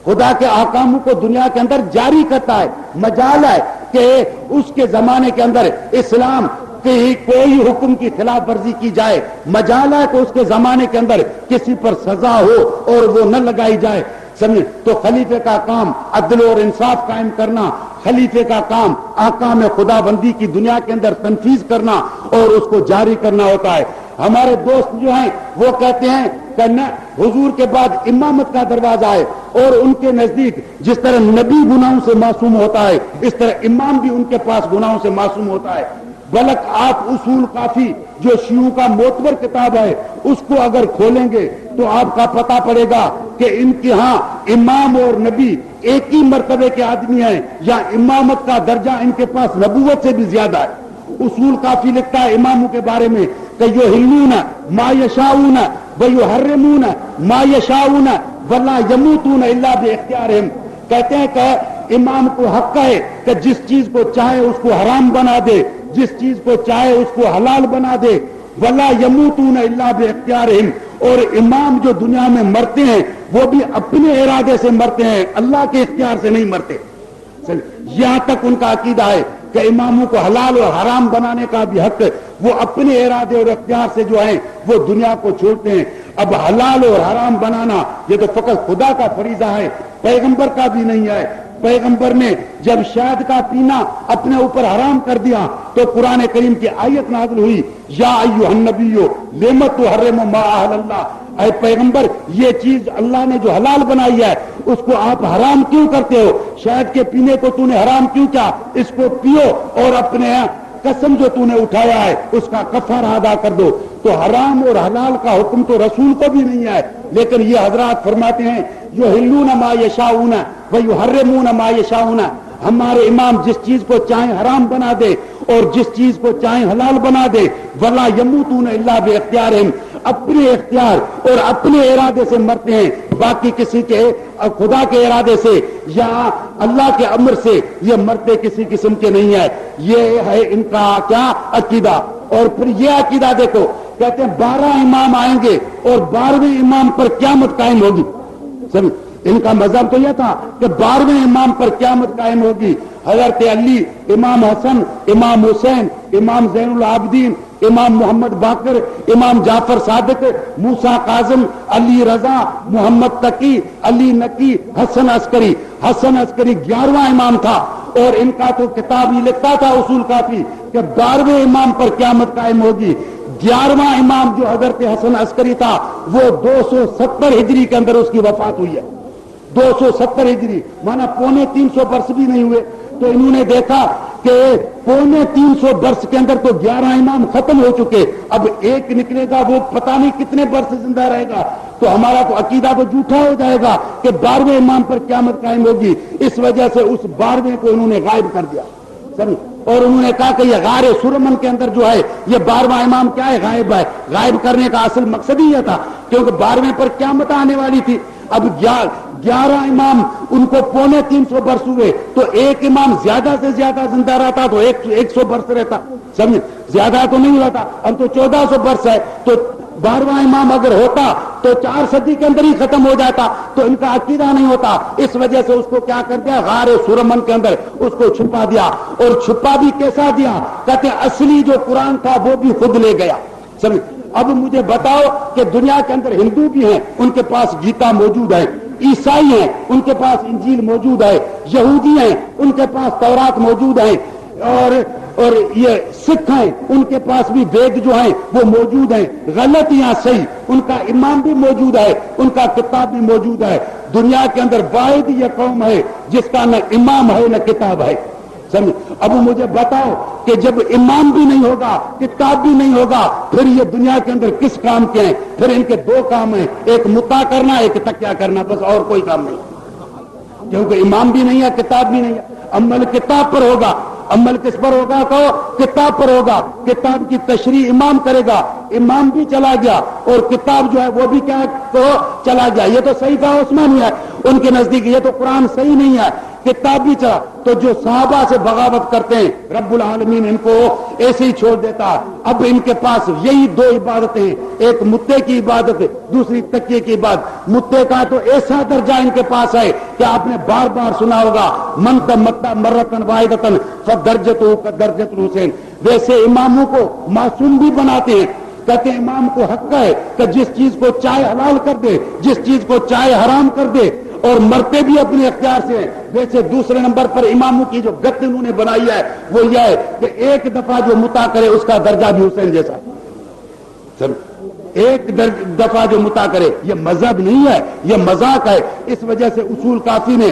خدا کے احکاموں کو دنیا کے اندر جاری کرتا ہے۔ مجال ہے کہ اس کے زمانے کے اندر اسلام کہ کوئی حکم کی خلاف ورزی کی جائے، مجال ہے کہ اس کے زمانے کے اندر کسی پر سزا ہو اور وہ نہ لگائی جائے، سمجھے، تو خلیفے کا کام عدل اور انصاف قائم کرنا، خلیفے کا کام احکام خدا بندی کی دنیا کے اندر تنفیذ کرنا اور اس کو جاری کرنا ہوتا ہے۔ ہمارے دوست جو ہیں وہ کہتے ہیں کہ نہ، حضور کے بعد امامت کا دروازہ ہے، اور ان کے نزدیک جس طرح نبی گناہوں سے معصوم ہوتا ہے اس طرح امام بھی ان کے پاس گناہوں سے معصوم ہوتا ہے۔ بلک آپ اصول کافی جو شیعوں کا معتبر کتاب ہے اس کو اگر کھولیں گے تو آپ کا پتہ پڑے گا کہ ان کے ہاں امام اور نبی ایک ہی مرتبے کے آدمی ہیں، یا امامت کا درجہ ان کے پاس نبوت سے بھی زیادہ ہے۔ اصول کافی لکھتا ہے اماموں کے بارے میں کہ یحلون ما یشاؤون ویحرمون ما یشاؤون ولا یموتون الا باختیارہم، کہتے ہیں کہ امام کو حق ہے کہ جس چیز کو چاہے اس کو حرام بنا دے، جس چیز کو چاہے اس کو حلال بنا دے، ولا یموتون الا باختیارہم، اور امام جو دنیا میں مرتے ہیں وہ بھی اپنے ارادے سے مرتے ہیں، اللہ کے اختیار سے نہیں مرتے۔ یہاں تک ان کا عقیدہ ہے کہ اماموں کو حلال اور حرام بنانے کا بھی حق ہے، وہ اپنے ارادے اور اختیار سے جو ہیں وہ دنیا کو چھوڑتے ہیں۔ اب حلال اور حرام بنانا یہ تو فقط خدا کا فریضہ ہے، پیغمبر کا بھی نہیں ہے۔ پیغمبر نے جب شہد کا پینا اپنے اوپر حرام کر دیا تو قرآن کریم کی آیت نازل ہوئی، یا ایھا النبی لم تحرم ما احل اللہ، اے پیغمبر یہ چیز اللہ نے جو حلال بنائی ہے اس کو آپ حرام کیوں کرتے ہو؟ شہد کے پینے کو تو نے حرام کیوں کیا؟ اس کو پیو اور اپنے قسم جو تو نے اٹھایا ہے اس کا کفارہ ادا کر دو۔ تو حرام اور حلال کا حکم تو رسول کو بھی نہیں ہے، لیکن یہ حضرات فرماتے ہیں یحلون ما یشاؤون ویحرمون ما یشاؤون، ہمارے امام جس چیز کو چاہیں حرام بنا دے اور جس چیز کو چاہیں حلال بنا دے، ولا یموتون الا باختیارہم، اپنے اختیار اور اپنے ارادے سے مرتے ہیں، باقی کسی کے خدا کے ارادے سے یا اللہ کے امر سے یہ مرتے کسی قسم کے نہیں ہے۔ یہ ہے ان کا کیا عقیدہ۔ اور پھر یہ عقیدہ دیکھو، کہتے ہیں 12 امام آئیں گے اور 12ویں امام پر قیامت قائم ہوگی۔ سمجھ، ان کا مذہب تو یہ تھا کہ 12ویں امام پر قیامت قائم ہوگی۔ حضرت علی، امام حسن، امام حسین، امام زین العابدین، امام محمد باقر، امام جعفر صادق، موسیٰ کاظم، علی رضا، محمد تقی، علی نقی، حسن عسکری۔ حسن عسکری 11واں امام تھا، اور ان کا تو کتاب ہی لکھتا تھا اصول کافی کہ 12ویں امام پر قیامت قائم ہوگی۔ 11واں امام جو حضرت حسن عسکری تھا وہ 270 ہجری کے اندر اس کی وفات ہوئی ہے۔ 270 ہجری مانا 350 برس بھی نہیں ہوئے، تو انہوں نے دیکھا کہ 350 برس کے اندر تو 11 امام ختم ہو چکے، اب ایک نکلے گا وہ پتہ نہیں کتنے برس زندہ رہے گا، تو ہمارا تو عقیدہ تو جھوٹا ہو جائے گا کہ 12ویں امام پر قیامت قائم ہوگی۔ اس وجہ سے اس 12ویں کو انہوں نے غائب کر دیا، سمجھ، اور انہوں نے کہا کہ یہ غار سرمن کے اندر جو ہے یہ 12واں امام کیا ہے؟ غائب ہے۔ غائب کرنے کا اصل مقصد ہی یہ تھا کیونکہ 12ویں پر قیامت آنے والی تھی۔ اب 11 امام ان کو 350 برس ہوئے تو ایک امام زیادہ سے زیادہ زندہ رہتا تو 100 برس رہتا، سمجھ، زیادہ تو نہیں رہتا۔ اب تو 1400 برس ہے، تو 12واں امام اگر ہوتا تو 4 صدی کے اندر ہی ختم ہو جاتا، تو ان کا عقیدہ نہیں ہوتا۔ اس وجہ سے اس کو کیا کر دیا؟ غار سرمن کے اندر اس کو چھپا دیا، اور چھپا بھی کیسا دیا؟ کہتے ہیں اصلی جو قرآن تھا وہ بھی خود لے گیا، سمجھ۔ اب مجھے بتاؤ کہ دنیا کے اندر ہندو بھی ہیں، ان کے پاس گیتا موجود ہے، عیسائی ہیں ان کے پاس انجیل موجود ہے، یہودی ہیں ان کے پاس تورات موجود ہے، اور یہ سکھ ہیں ان کے پاس بھی وید جو ہیں وہ موجود ہیں، غلط یا صحیح ان کا امام بھی موجود ہے، ان کا کتاب بھی موجود ہے۔ دنیا کے اندر واحد یہ قوم ہے جس کا نہ امام ہے نہ کتاب ہے، سمجھ۔ اب مجھے بتاؤ کہ جب امام بھی نہیں ہوگا، کتاب بھی نہیں ہوگا، پھر یہ دنیا کے اندر کس کام کے ہیں؟ پھر ان کے 2 کام ہیں، ایک متا کرنا، ایک تکیہ کرنا، بس اور کوئی کام نہیں، کیونکہ امام بھی نہیں ہے، کتاب بھی نہیں ہے۔ عمل کتاب پر ہوگا، عمل کس پر ہوگا؟ تو کتاب پر ہوگا، کتاب کی تشریح امام کرے گا، امام بھی چلا گیا اور کتاب جو ہے وہ بھی کیا تو چلا گیا۔ یہ تو صحیح کہا عثمانی ہے، ان کے نزدیک یہ تو قرآن صحیح نہیں ہے، کتاب بھی چلا۔ تو جو صحابہ سے بغاوت کرتے ہیں رب العالمین ان کو ایسے ہی چھوڑ دیتا۔ اب ان کے پاس یہی 2 عبادتیں، ایک متے کی عبادت، دوسری تکیے کی عبادت۔ متے کا تو ایسا درجہ ان کے پاس ہے کہ آپ نے بار بار سنا ہوگا، من تمتا مرتن واحدتن فدرجتہ کدرجۃ الحسین۔ ویسے اماموں کو معصوم بھی بناتے ہیں، کہتے ہیں امام کو حق ہے کہ جس چیز کو چاہے حلال کر دے، جس چیز کو چاہے حرام کر دے، اور مرتے بھی اپنے اختیار سے ہیں۔ ویسے دوسرے نمبر پر اماموں کی جو گت انہوں نے بنائی ہے وہ یہ ہے کہ ایک دفعہ جو متا کرے اس کا درجہ بھی حسین جیسا، ایک دفعہ جو متا کرے۔ یہ مذہب نہیں ہے، یہ مذاق ہے۔ اس وجہ سے اصول کافی نے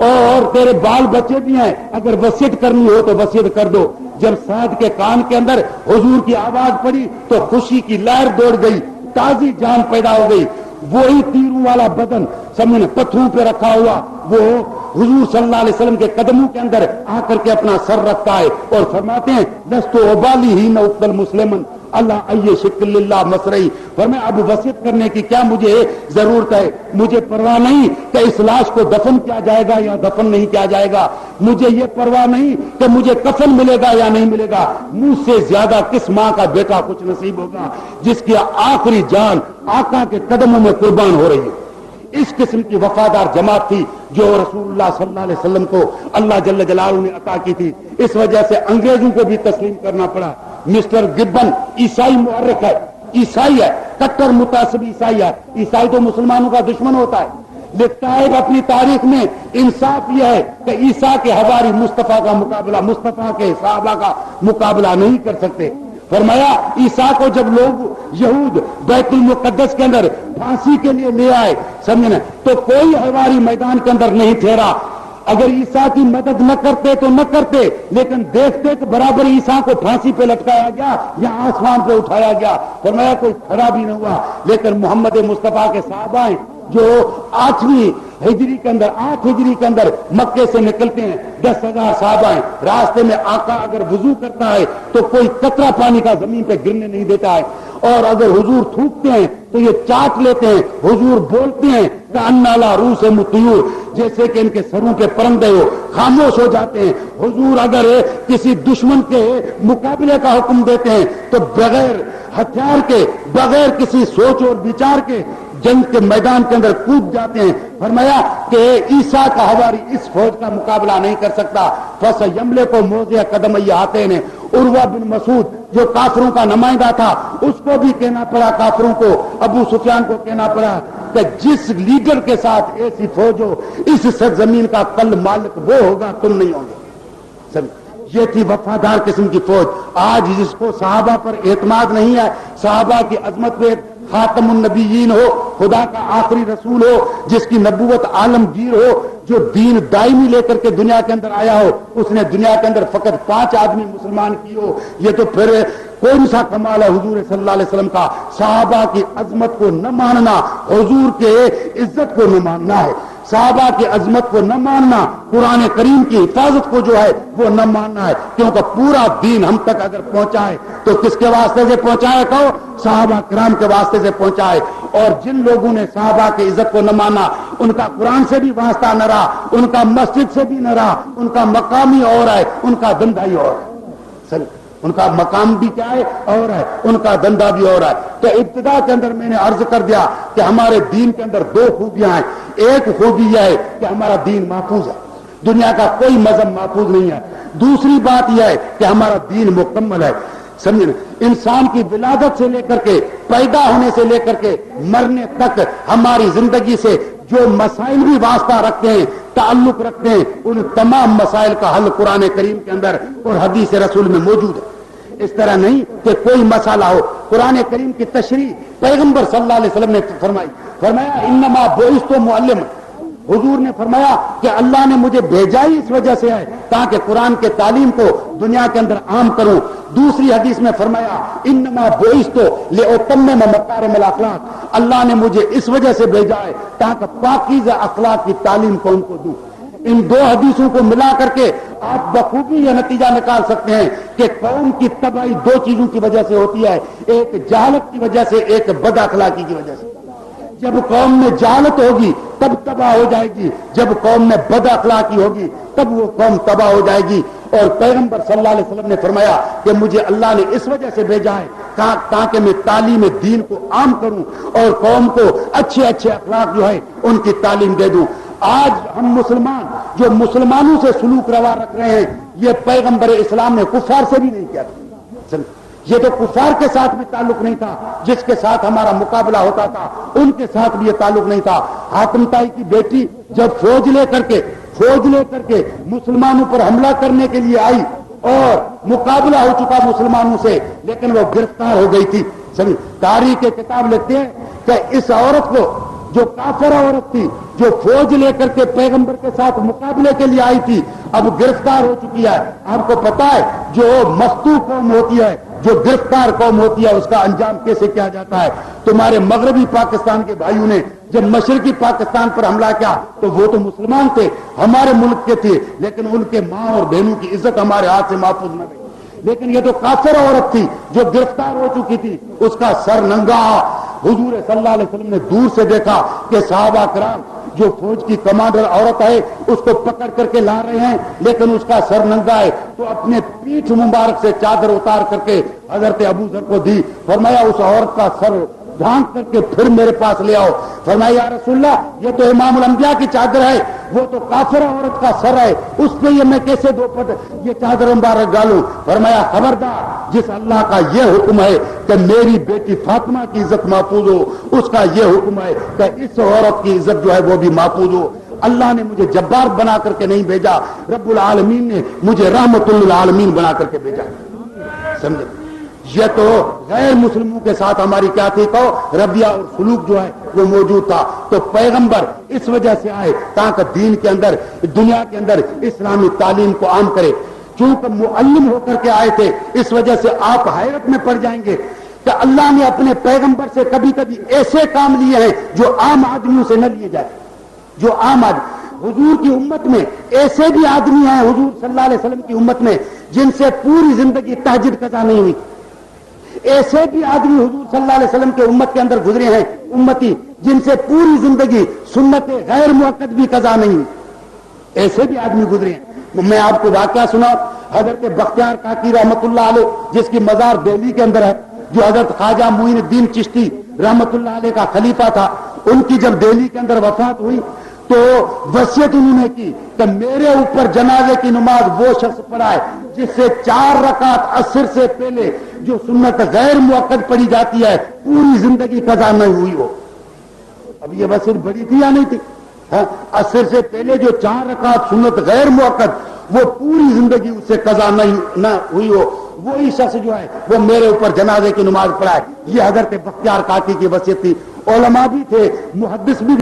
اور تیرے بال بچے بھی ہیں، اگر وصیت کرنی ہو تو وصیت کر دو۔ جب سعد کے کان کے اندر حضور کی آواز پڑی تو خوشی کی لہر دوڑ گئی، تازی جان پیدا ہو گئی۔ وہی تیروں والا بدن سمجھنے پتھروں پہ رکھا ہوا وہ حضور صلی اللہ علیہ وسلم کے قدموں کے اندر آ کر کے اپنا سر رکھتا ہے اور فرماتے ہیں لست ابالی ہی نہ اقتل مسلمن اللہ ای شکل اللہ مسرئی۔ فرمایا اب وصیت کرنے کی کیا مجھے ضرورت ہے، مجھے پرواہ نہیں کہ اس لاش کو دفن کیا جائے گا یا دفن نہیں کیا جائے گا، مجھے یہ پرواہ نہیں کہ مجھے کفن ملے گا یا نہیں ملے گا، مجھ سے زیادہ کس ماں کا بیٹا کچھ نصیب ہوگا جس کی آخری جان آقا کے قدموں میں قربان ہو رہی ہے۔ اس قسم کی وفادار جماعت تھی جو رسول اللہ صلی اللہ علیہ وسلم کو اللہ جل جلالہ نے عطا کی تھی۔ اس وجہ سے انگریزوں کو بھی تسلیم کرنا پڑا۔ مسٹر گبن عیسائی مورخ ہے، عیسائی ہے، کٹر متعصب عیسائی ہے، عیسائی تو مسلمانوں کا دشمن ہوتا ہے، لکھتا ہے اپنی تاریخ میں انصاف یہ ہے کہ عیسیٰ کے حواری مصطفیٰ کا مقابلہ، مصطفیٰ کے صحابہ کا مقابلہ نہیں کر سکتے۔ فرمایا عیسیٰ کو جب لوگ یہود بیت المقدس کے اندر پھانسی کے لیے لے آئے سمجھنا تو کوئی حواری میدان کے اندر نہیں ٹھہرا۔ اگر عیسیٰ کی مدد نہ کرتے تو نہ کرتے، لیکن دیکھتے کہ برابر عیسیٰ کو پھانسی پہ لٹکایا گیا یا آسمان پہ اٹھایا گیا، فرمایا کوئی کھڑا بھی نہ ہوا۔ لیکن محمد مصطفیٰ کے صحابہ ہیں جو 8 ہجری کے اندر مکے سے نکلتے ہیں، 10,000 صحابہ ہیں، راستے میں آقا اگر وضو کرتا ہے تو کوئی قطرہ پانی کا زمین پہ گرنے نہیں دیتا ہے، اور اگر حضور تھوکتے ہیں تو یہ چاٹ لیتے ہیں، حضور بولتے ہیں کہ انا روس مطیور، جیسے کہ ان کے سروں پہ پرندے ہو، خاموش ہو جاتے ہیں۔ حضور اگر کسی دشمن کے مقابلے کا حکم دیتے ہیں تو بغیر ہتھیار کے، بغیر کسی سوچ اور بچار کے جنگ کے میدان کے اندر کود جاتے ہیں۔ فرمایا کہ عیسیٰ کا حواری اس فوج کا مقابلہ نہیں کر سکتا۔ فَسَيَمْلِكُ کو موضع قدم ہاتھے نے عروہ بن مسعود جو کافروں کا نمائندہ تھا اس کو بھی کہنا پڑا، کافروں کو، ابو سفیان کو کہنا پڑا کہ جس لیڈر کے ساتھ ایسی فوج ہو اس سرزمین کا کل مالک وہ ہوگا، تم نہیں ہوگے۔ یہ تھی وفادار قسم کی فوج۔ آج جس کو صحابہ پر اعتماد نہیں ہے، صحابہ کی عظمت پہ خاتم النبیین ہو، خدا کا آخری رسول ہو، جس کی نبوت عالمگیر ہو، جو دین دائمی لے کر کے دنیا کے اندر آیا ہو، اس نے دنیا کے اندر فقط 5 آدمی مسلمان کی ہو، یہ تو پھر کون سا کمال ہے حضور صلی اللہ علیہ وسلم کا۔ صحابہ کی عظمت کو نہ ماننا حضور کے عزت کو نہ ماننا ہے، صحابہ کی عظمت کو نہ ماننا، قرآن کریم کی حفاظت کو جو ہے وہ نہ ماننا ہے، کیونکہ پورا دین ہم تک اگر پہنچا ہے تو کس کے واسطے سے پہنچا ہے؟ کہو صحابہ کرام کے واسطے سے پہنچا ہے۔ اور جن لوگوں نے صحابہ کی عزت کو نہ مانا ان کا قرآن سے بھی واسطہ نہ رہا، ان کا مسجد سے بھی نہ رہا، ان کا مقام ہی اور ہے، ان کا دندہ ہی اور ہے، ان کا مقام بھی کیا ہے اور ہے، ان کا دندہ بھی اور ہے۔ تو ابتدا کے اندر میں نے عرض کر دیا کہ ہمارے دین کے اندر 2 خوبیاں ہیں۔ ایک خوبی یہ ہے کہ ہمارا دین محفوظ ہے، دنیا کا کوئی مذہب محفوظ نہیں ہے۔ دوسری بات یہ ہے کہ ہمارا دین مکمل ہے، سمجھے نا؟ انسان کی ولادت سے لے کر کے، پیدا ہونے سے لے کر کے مرنے تک ہماری زندگی سے جو مسائل بھی واسطہ رکھتے ہیں، تعلق رکھتے ہیں، ان تمام مسائل کا حل قرآن کریم کے اندر اور حدیث رسول میں موجود ہے۔ اس طرح نہیں کہ کوئی مسئلہ ہو، قرآن کریم کی تشریح پیغمبر صلی اللہ علیہ وسلم نے فرمایا انما بعثت معلما، حضور نے فرمایا کہ اللہ نے مجھے بھیجا ہی اس وجہ سے ہے تاکہ قرآن کے تعلیم کو دنیا کے اندر عام کروں۔ دوسری حدیث میں فرمایا انما بعثت لاتمم مکارم الاخلاق، اللہ نے مجھے اس وجہ سے بھیجا ہے تاکہ پاکیزہ اخلاق کی تعلیم قوم کو دوں۔ ان 2 حدیثوں کو ملا کر کے آپ بخوبی یہ نتیجہ نکال سکتے ہیں کہ قوم کی تباہی 2 چیزوں کی وجہ سے ہوتی ہے، ایک جہالت کی وجہ سے، ایک بد اخلاقی کی وجہ سے۔ جب قوم میں جہالت ہوگی تب تباہ ہو جائے گی، جب قوم میں بد اخلاقی ہوگی تب وہ قوم تباہ ہو جائے گی۔ اور پیغمبر صلی اللہ علیہ وسلم نے فرمایا کہ مجھے اللہ نے اس وجہ سے بھیجا ہے تاکہ میں تعلیم دین کو عام کروں اور قوم کو اچھے اچھے اخلاق جو ہے ان کی تعلیم دے دوں۔ آج ہم مسلمان جو مسلمانوں سے سلوک روا رکھ رہے ہیں، یہ پیغمبر اسلام نے کفار سے بھی نہیں کیا تھا۔ یہ تو کفار کے ساتھ بھی تعلق نہیں تھا، جس کے ساتھ ہمارا مقابلہ ہوتا تھا ان کے ساتھ بھی یہ تعلق نہیں تھا۔ حاتم طائی کی بیٹی جب فوج لے کر کے مسلمانوں پر حملہ کرنے کے لیے آئی اور مقابلہ ہو چکا مسلمانوں سے، لیکن وہ گرفتار ہو گئی تھی۔ تاریخ کے کتاب لکھتے ہیں کہ اس عورت کو جو کافر عورت تھی، جو فوج لے کر کے پیغمبر کے ساتھ مقابلے کے لیے آئی تھی، اب گرفتار ہو چکی ہے۔ آپ کو پتا ہے جو مفتو قوم ہوتی ہے، جو گرفتار قوم ہوتی ہے، اس کا انجام کیسے کیا جاتا ہے؟ تمہارے مغربی پاکستان کے بھائیوں نے جب مشرقی پاکستان پر حملہ کیا تو وہ تو مسلمان تھے، ہمارے ملک کے تھے، لیکن ان کے ماں اور بہنوں کی عزت ہمارے ہاتھ سے محفوظ نہ رہی۔ لیکن یہ تو کافر عورت تھی جو گرفتار ہو چکی تھی، اس کا سر ننگا حضور صلی اللہ علیہ وسلم نے دور سے دیکھا کہ صحابہ کرام جو فوج کی کمانڈر عورت ہے اس کو پکڑ کر کے لا رہے ہیں، لیکن اس کا سر ننگا ہے، تو اپنے پیٹھ مبارک سے چادر اتار کر کے حضرت ابو ذر کو دی، فرمایا اس عورت کا سر ڈھانک کر کے پھر میرے پاس لے آؤ۔ فرمایا یا رسول اللہ یہ تو امام الانبیاء کی چادر ہے، وہ تو کافر عورت کا سر ہے، اس پہ یہ میں کیسے دو پٹ یہ چادر مبارک ڈالوں؟ فرمایا خبردار، جس اللہ کا یہ حکم ہے کہ میری بیٹی فاطمہ کی عزت محفوظ ہو، اس کا یہ حکم ہے کہ اس عورت کی عزت جو ہے وہ بھی محفوظ ہو۔ اللہ نے مجھے جبار بنا کر کے نہیں بھیجا، رب العالمین نے مجھے رحمت للعالمین بنا کر کے بھیجا۔ سمجھے؟ یہ تو غیر مسلموں کے ساتھ ہماری کیا تھی تو رویہ اور سلوک جو ہے وہ موجود تھا۔ تو پیغمبر اس وجہ سے آئے تاکہ دین کے اندر، دنیا کے اندر اسلامی تعلیم کو عام کرے۔ چونکہ معلم ہو کر کے آئے تھے، اس وجہ سے آپ حیرت میں پڑ جائیں گے کہ اللہ نے اپنے پیغمبر سے کبھی کبھی ایسے کام لیے ہیں جو عام آدمیوں سے نہ لیے جائے۔ جو عام آدمی، حضور کی امت میں ایسے بھی آدمی ہیں، حضور صلی اللہ علیہ وسلم کی امت میں جن سے پوری زندگی تہجد قضا نہیں ہوئی، ایسے بھی آدمی حضور صلی اللہ علیہ وسلم کے امت کے اندر گزرے ہیں امتی جن سے پوری زندگی سنت غیر موقت بھی قضا نہیں ہوئی، ایسے بھی آدمی گزرے ہیں۔ میں آپ کو واقعہ سنا، حضرت بختیار کاکی رحمت اللہ علیہ جس کی مزار دہلی کے اندر ہے، جو حضرت خواجہ معین الدین چشتی رحمت اللہ علیہ کا خلیفہ تھا، ان کی جب دہلی کے اندر وفات ہوئی تو وصیت انہوں نے کی کہ میرے اوپر جنازے کی نماز وہ شخص پڑھائے جس سے 4 رکعت عصر سے پہلے جو سنت غیر موقت پڑھی جاتی ہے پوری زندگی قضا نہ ہوئی ہو۔ اب یہ وصیت بڑی تھی یا نہیں تھی؟ عصر سے پہلے جو 4 رکعت سنت غیر موقت وہ پوری زندگی اس سے قضا نہ ہوئی ہو، وہی شخص جو ہے وہ میرے اوپر جنازے کی نماز پڑھائے۔ یہ حضرت بختیار کاکی کی وصیت تھی۔ علماء بھی تھے، محدث بھی